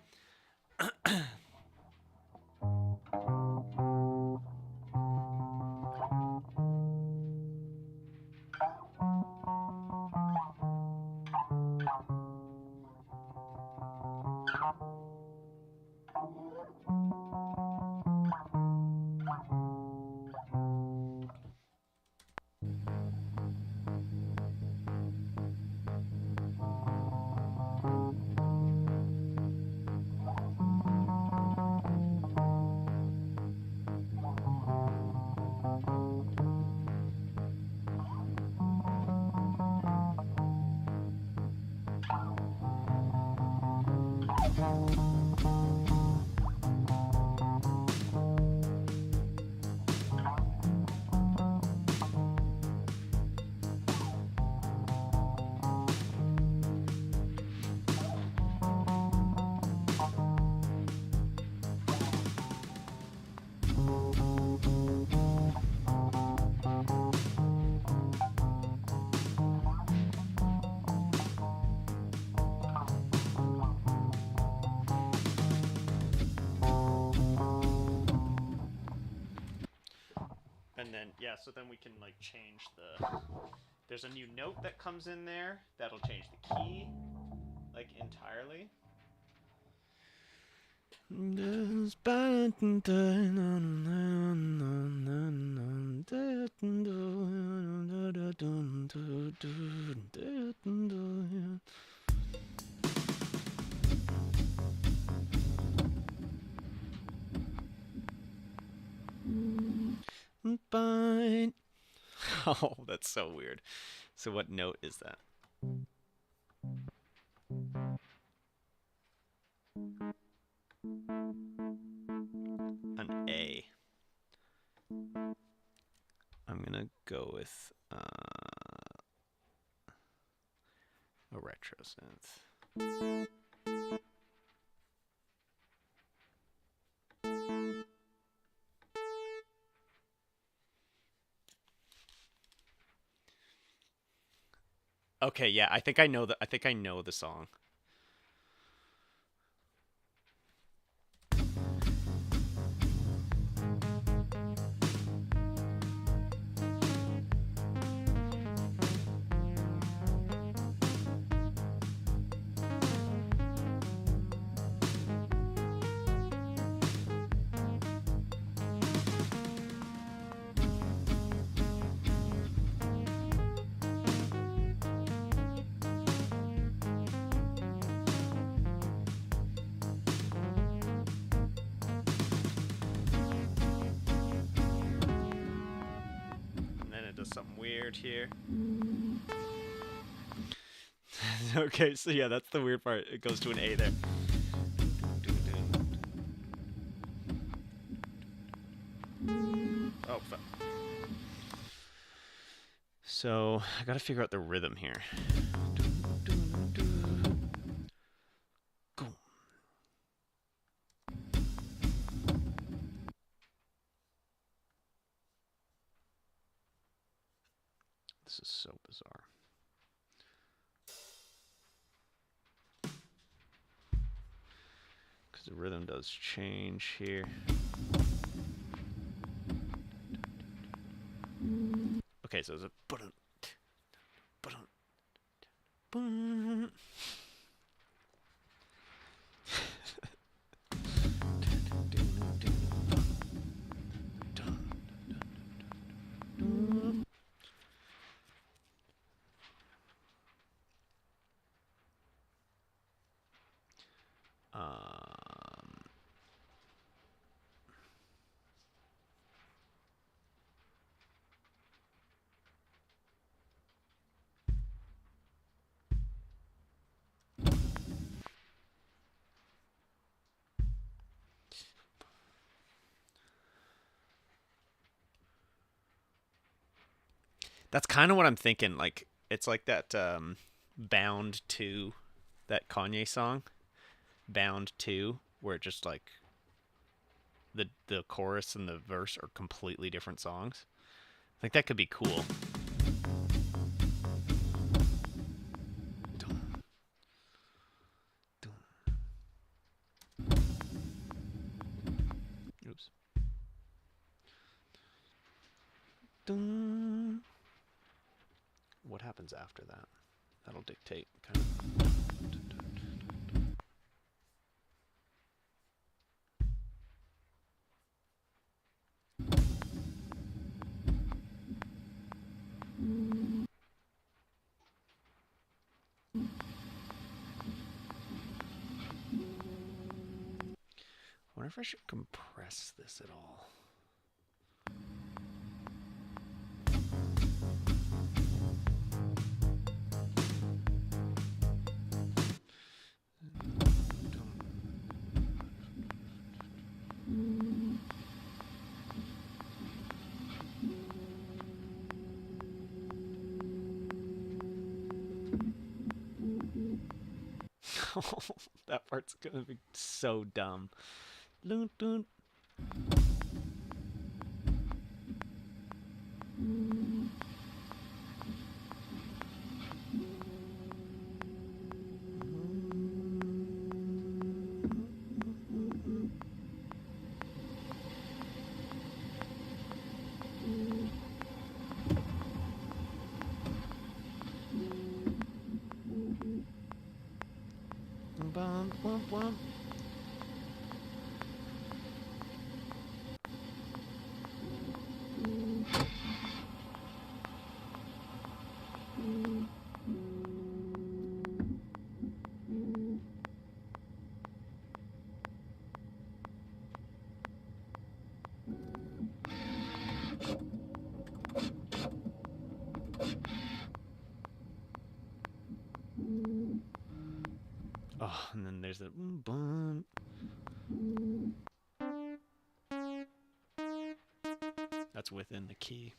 And then, yeah, so then we can, like, change the... There's a new note that comes in there. That'll change the key, like, entirely. Fine. Oh, that's so weird. So what note is that? An A. I'm gonna go with a retro synth. Okay, yeah, I think I know the song. And then it does something weird here. Okay, so yeah, that's the weird part. It goes to an A there. Oh, fuck. So, I gotta figure out the rhythm here. Go. This is so bizarre. Because the rhythm does change here. Okay, so it's a that's kind of what I'm thinking. Like it's like that Bound 2, that Kanye song, Bound 2, where it just like the chorus and the verse are completely different songs. I think that could be cool. Oops. What happens after that? That'll dictate kind of. I wonder if I should compress this at all. That part's gonna be so dumb. Loon, loon. Bum, bum, bum. Oh, and then there's the bum. That's within the key.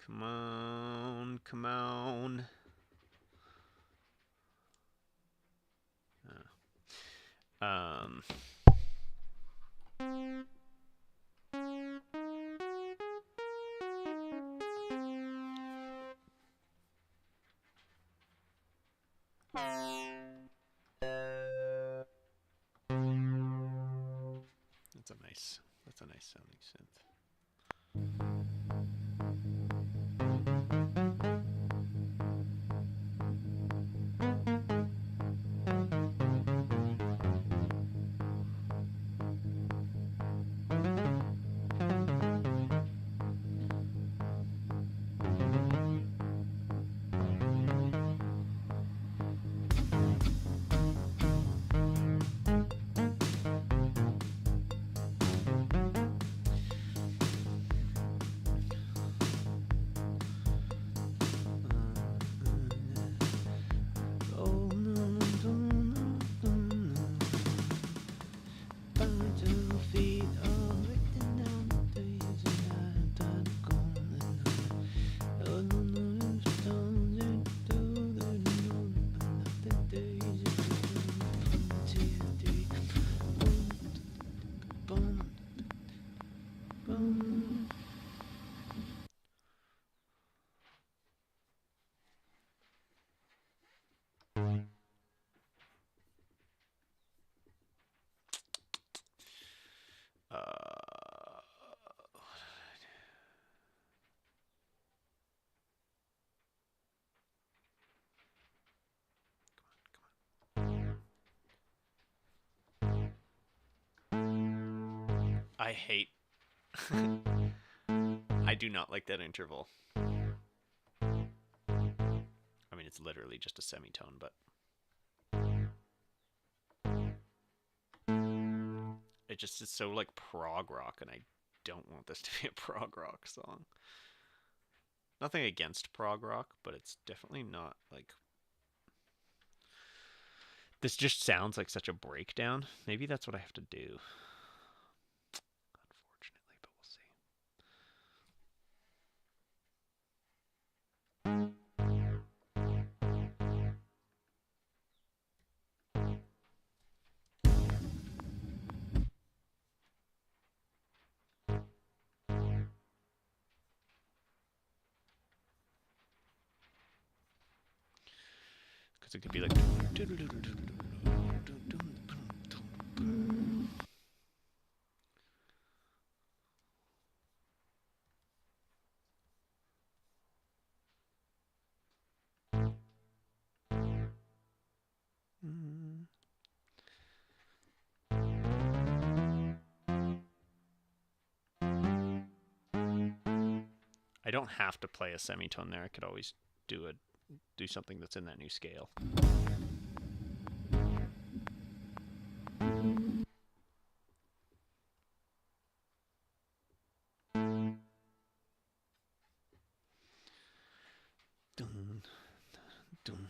Come on, come on. Um. That's a nice sounding synth. I hate. I do not like that interval. I mean, it's literally just a semitone, but it just is so like prog rock, and I don't want this to be a prog rock song. Nothing against prog rock, but it's definitely not like. This just sounds like such a breakdown. Maybe that's what I have to do. Unfortunately, but we'll see. Because it could be like. I don't have to play a semitone there. I could always do something that's in that new scale. Dun, dun, dun.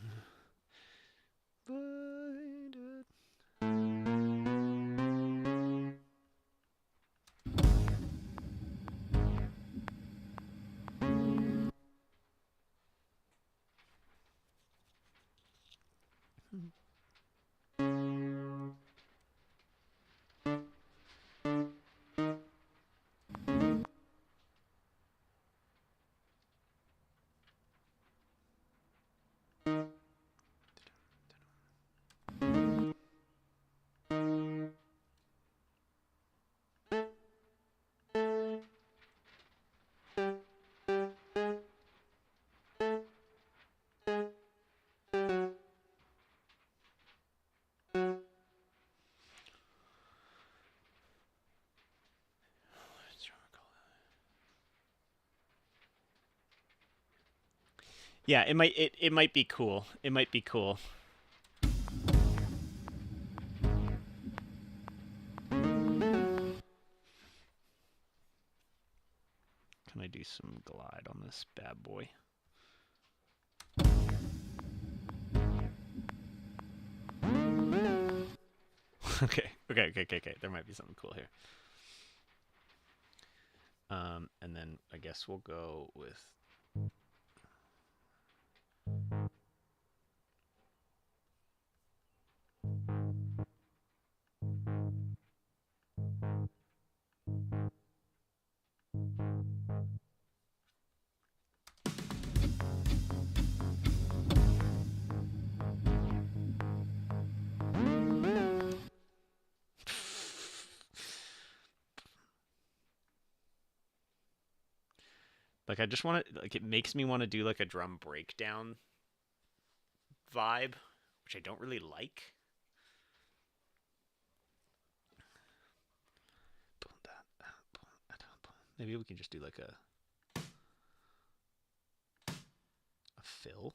Yeah, it might be cool. It might be cool. Can I do some glide on this bad boy? Okay. There might be something cool here. And then I guess we'll go with. Like I just want to like it makes me want to do like a drum breakdown vibe, which I don't really like. Maybe we can just do like a fill.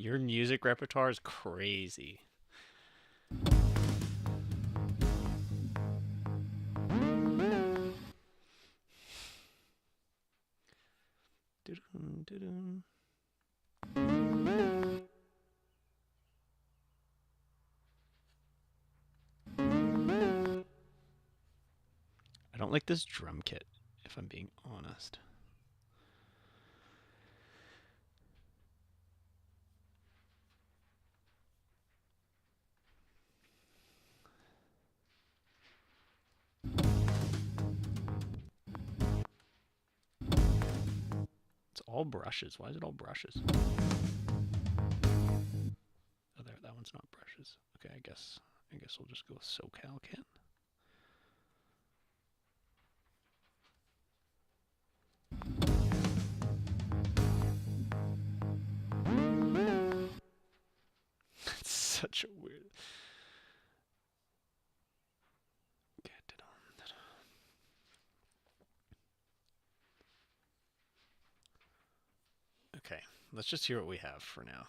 Your music repertoire is crazy. I don't like this drum kit, if I'm being honest. It's all brushes. Why is it all brushes? Oh, there. That one's not brushes. Okay, I guess we'll just go with SoCal Kit. It's such a weird. Okay, let's just hear what we have for now.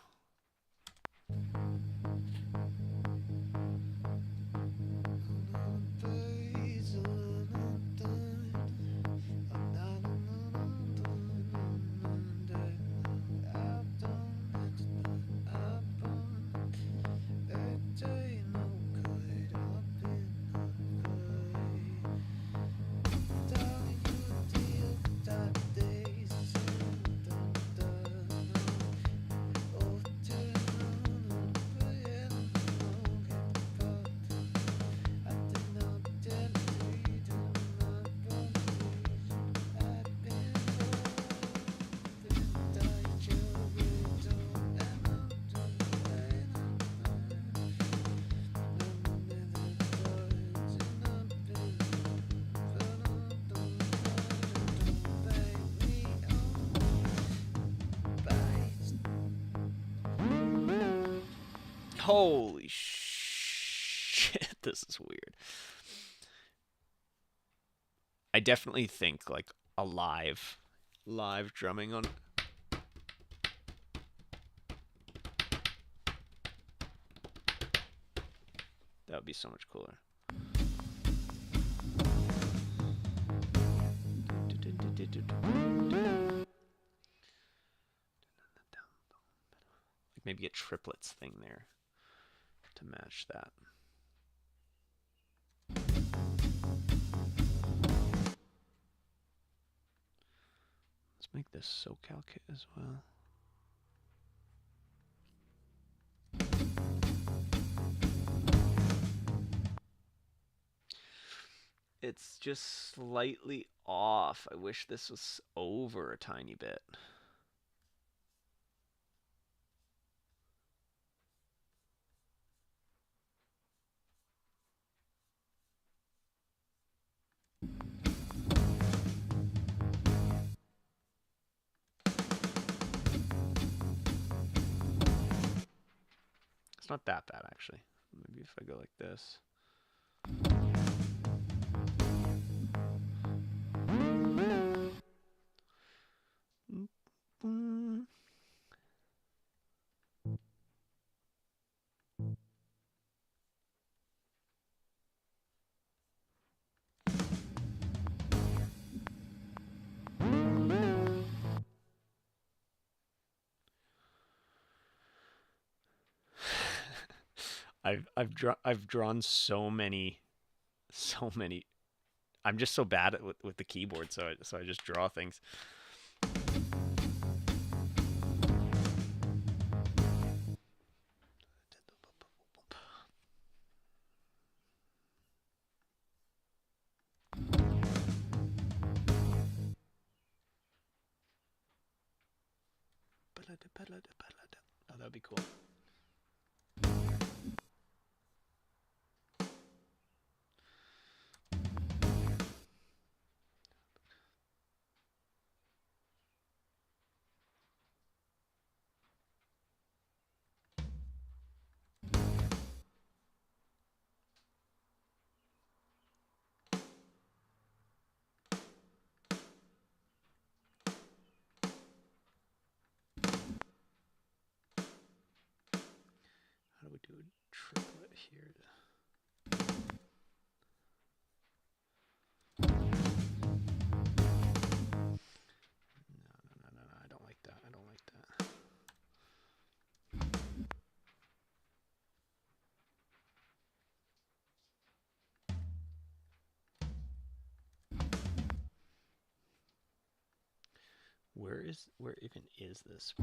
Holy shit, this is weird. I definitely think like a live drumming on That would be so much cooler. Like maybe a triplets thing there to match that. Let's make this SoCal kit as well. It's just slightly off. I wish this was over a tiny bit. It's not that bad, actually. Maybe if I go like this. I've drawn so many. I'm just so bad at with the keyboard, so I just draw things. Oh, that'd be cool. How do we do a triplet here? No, I don't like that. I don't like that. Where even is this?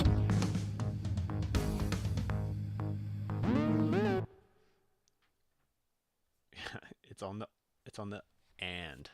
it's on the and.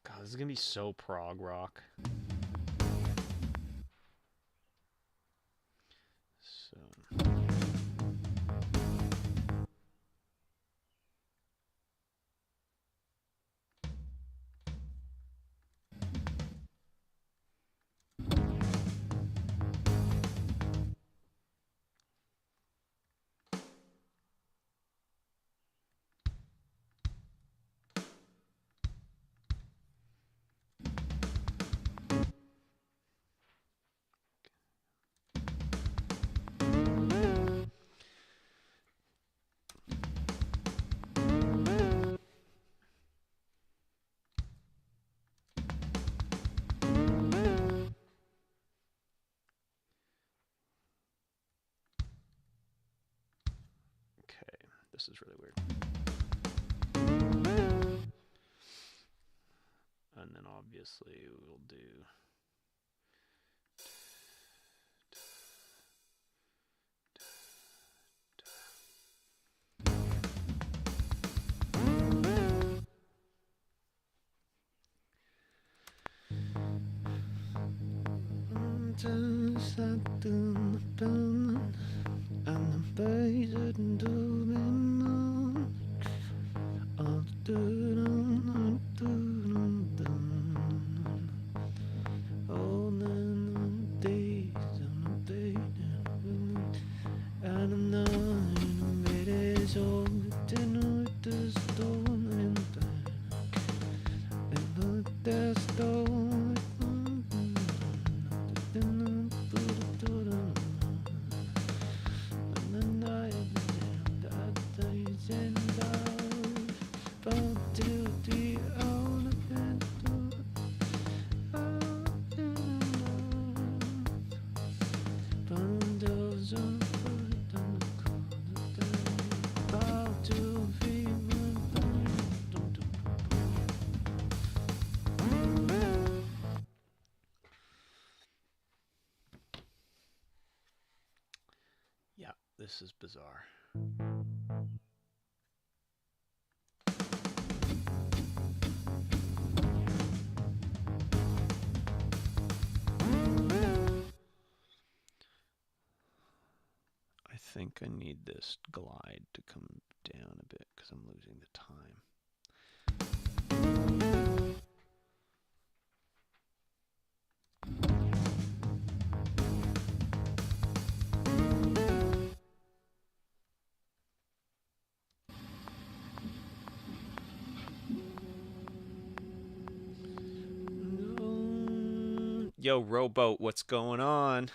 God, this is gonna be so prog rock. So. This is really weird. And then obviously we'll do Yeah, this is bizarre. I think I need this glide to come down a bit because I'm losing the time. Yo, Rowboat, what's going on?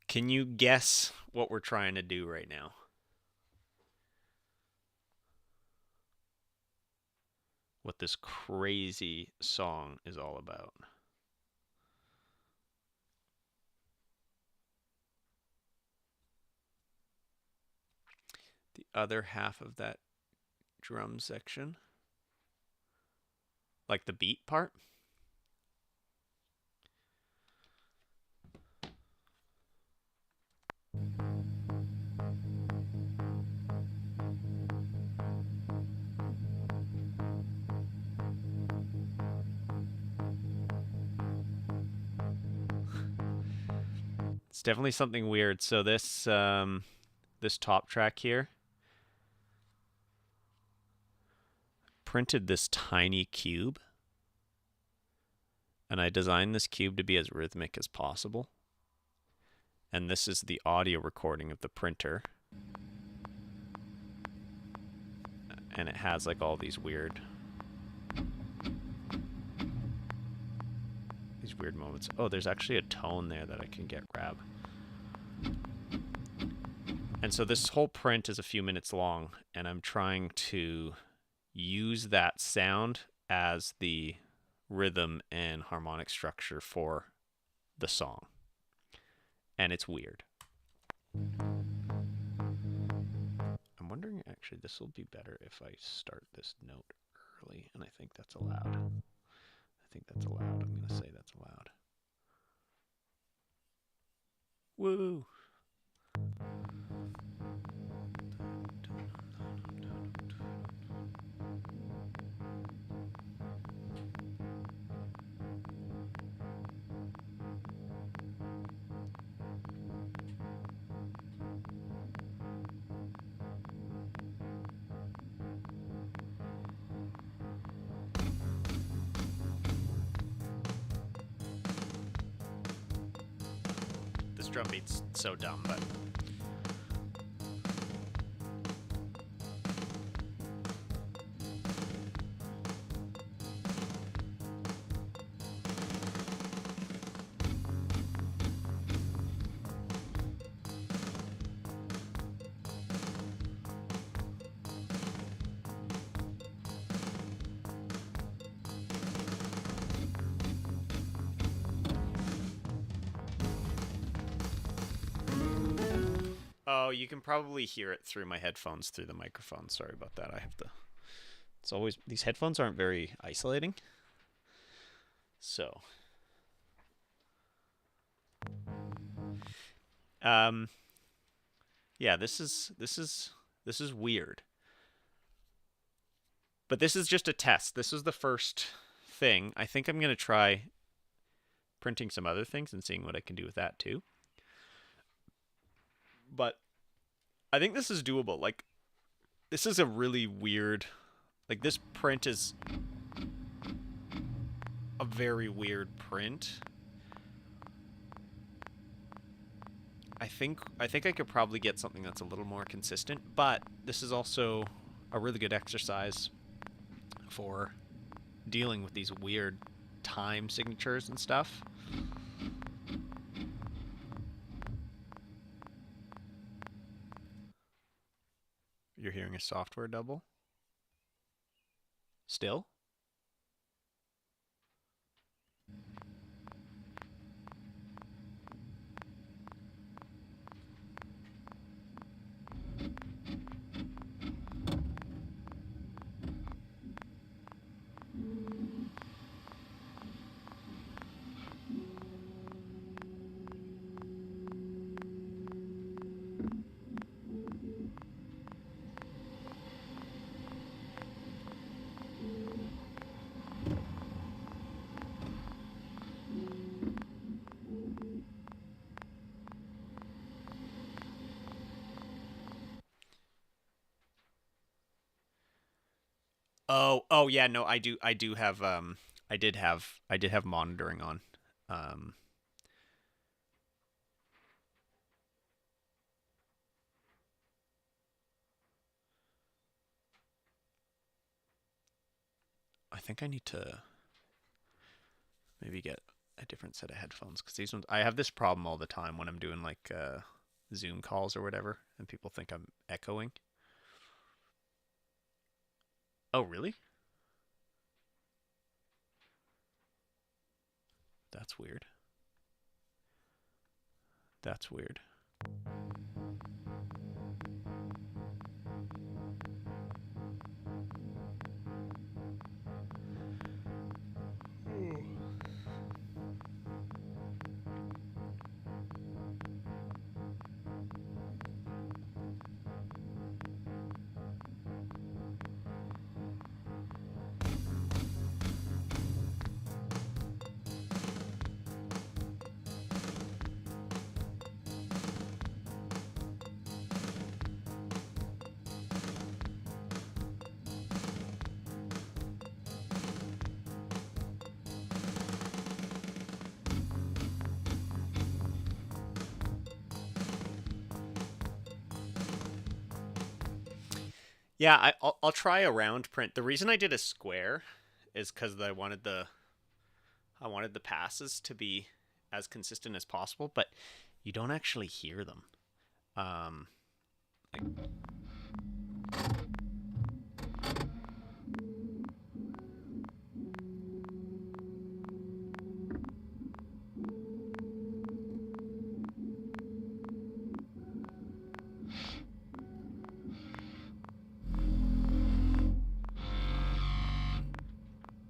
Can you guess what we're trying to do right now? What this crazy song is all about? The other half of that drum section, like the beat part. It's definitely something weird. So this top track here printed this tiny cube, and I designed this cube to be as rhythmic as possible. And this is the audio recording of the printer. And it has like all these weird moments. Oh, there's actually a tone there that I can grab. And so this whole print is a few minutes long, and I'm trying to use that sound as the rhythm and harmonic structure for the song. And it's weird. I'm wondering, actually, this will be better if I start this note early, and I think that's allowed. I'm going to say that's allowed. Woo! This drum beat's so dumb, but oh, you can probably hear it through my headphones, through the microphone. Sorry about that. I have to. It's always, these headphones aren't very isolating. So, yeah, this is weird. But this is just a test. This is the first thing. I think I'm going to try printing some other things and seeing what I can do with that too. But I think this is doable. Like, this is a really weird... Like, this print is a very weird print. I think I could probably get something that's a little more consistent, but this is also a really good exercise for dealing with these weird time signatures and stuff. You're hearing a software double? Still? Oh yeah, no, I do have I did have monitoring on. Um I think I need to maybe get a different set of headphones because these ones I have this problem all the time when I'm doing like Zoom calls or whatever and people think I'm echoing. Oh, really? That's weird. That's weird. Yeah, I'll try a round print. The reason I did a square is because I wanted the passes to be as consistent as possible, but you don't actually hear them. Um,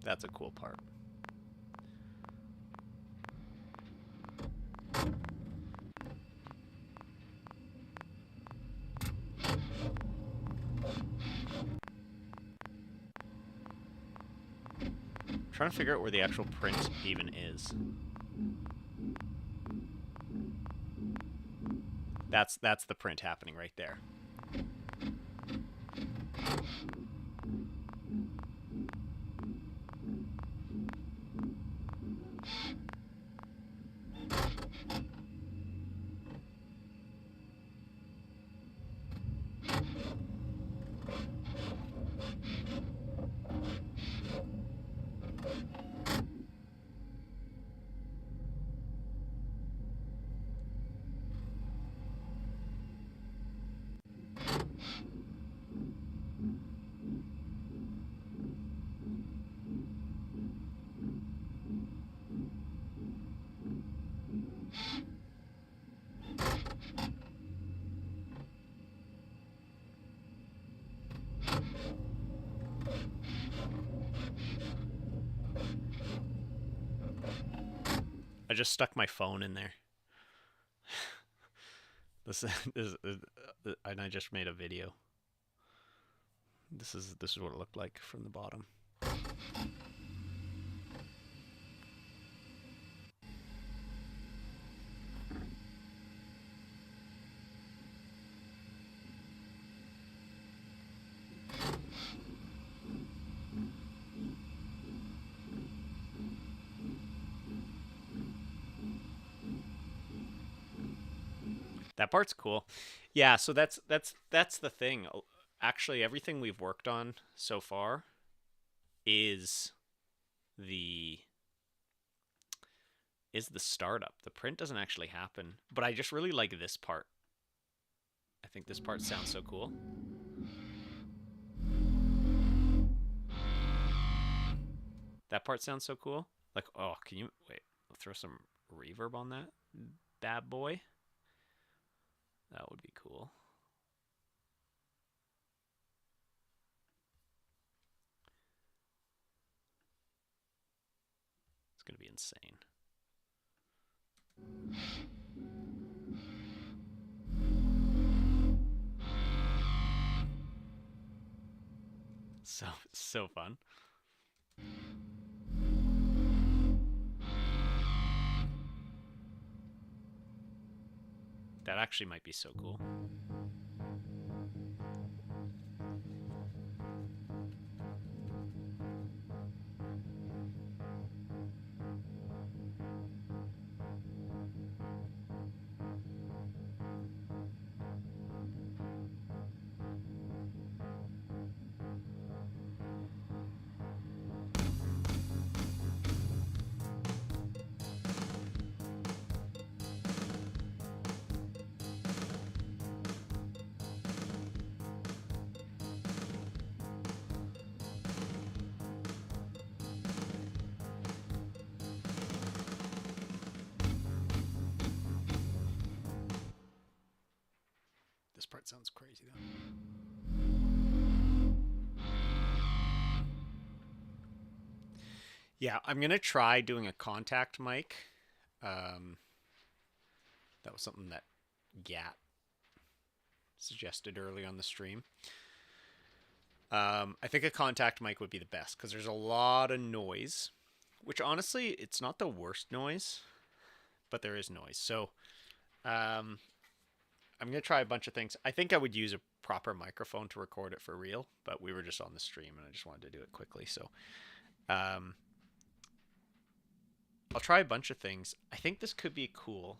that's a cool part. I'm trying to figure out where the actual print even is. That's the print happening right there. I just stuck my phone in there. And I just made a video. This is what it looked like from the bottom. That part's cool. Yeah, so that's the thing. Actually, everything we've worked on so far is the the startup. The print doesn't actually happen, but I just really like this part. I think this part sounds so cool. That part sounds so cool. Like, oh, can you wait? I'll throw some reverb on that bad boy. That would be cool. It's gonna be insane. So fun. That actually might be so cool. This part sounds crazy though. Yeah, I'm gonna try doing a contact mic. Um, that was something that Gat suggested early on the stream. I think a contact mic would be the best because there's a lot of noise, which honestly, it's not the worst noise, but there is noise. So um, I'm gonna try a bunch of things. I think I would use a proper microphone to record it for real, but we were just on the stream and I just wanted to do it quickly. So um, I'll try a bunch of things. I think this could be cool.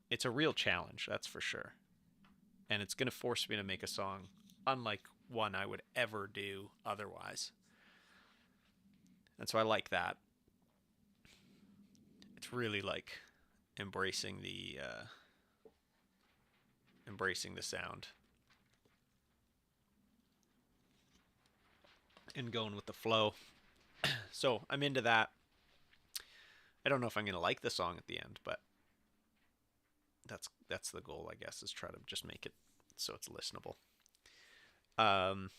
It's a real challenge, that's for sure. And it's going to force me to make a song unlike one I would ever do otherwise. And so I like that. It's really like embracing the sound and going with the flow. So I'm into that. I don't know if I'm going to like the song at the end, but that's the goal, I guess, is try to just make it so it's listenable. Um,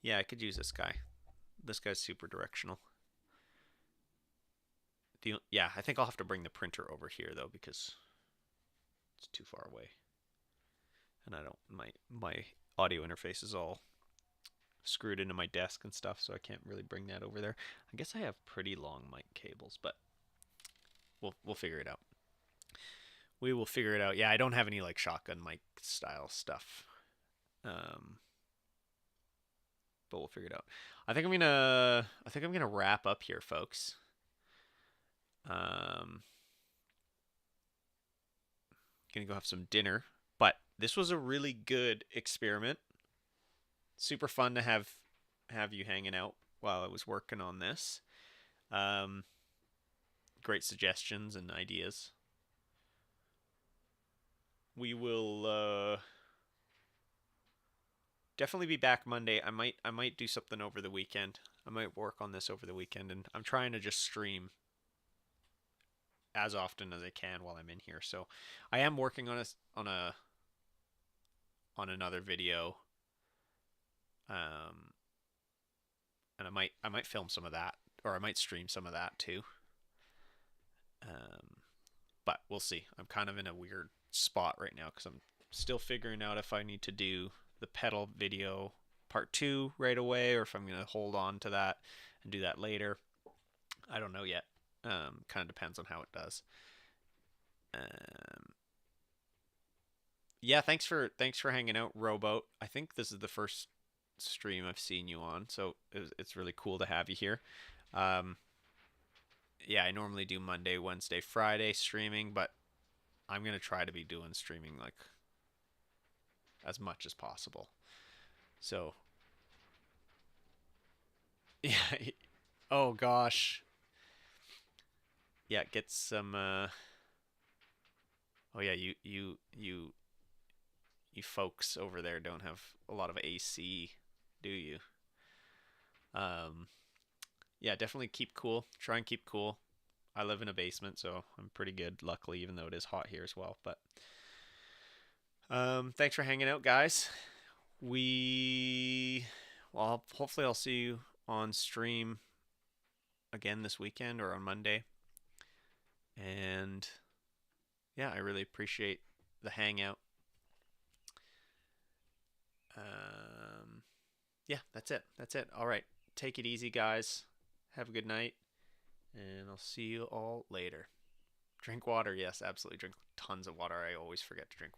yeah, I could use this guy. This guy's super directional. Yeah, I think I'll have to bring the printer over here though because it's too far away, and I don't my audio interface is all screwed into my desk and stuff, so I can't really bring that over there. I guess I have pretty long mic cables, but we'll figure it out. We will figure it out. Yeah, I don't have any like shotgun mic style stuff. But we'll figure it out. I think I'm gonna wrap up here, folks. Gonna go have some dinner. But this was a really good experiment. Super fun to have you hanging out while I was working on this. Um, Great suggestions and ideas. We will definitely be back Monday. I might do something over the weekend. I might work on this over the weekend, and I'm trying to just stream as often as I can while I'm in here. So I am working on another video, and I might film some of that, or I might stream some of that too. But we'll see. I'm kind of in a weird spot right now because I'm still figuring out if I need to do the pedal video part 2 right away or if I'm going to hold on to that and do that later. I don't know yet. Kind of depends on how it does. Yeah, thanks for hanging out, Rowboat. I think this is the first stream I've seen you on, so it's really cool to have you here. Um, yeah, I normally do Monday, Wednesday, Friday streaming, but I'm gonna try to be doing streaming like as much as possible. So yeah. Oh gosh. Yeah, get some. Oh yeah, you folks over there don't have a lot of AC, do you? Um, yeah, definitely keep cool. Try and keep cool. I live in a basement, so I'm pretty good, luckily, even though it is hot here as well. But thanks for hanging out, guys. We, well, hopefully I'll see you on stream again this weekend or on Monday. And yeah, I really appreciate the hangout. Um, yeah, that's it. That's it. All right. Take it easy, guys. Have a good night. And I'll see you all later. Drink water. Yes, absolutely. Drink tons of water. I always forget to drink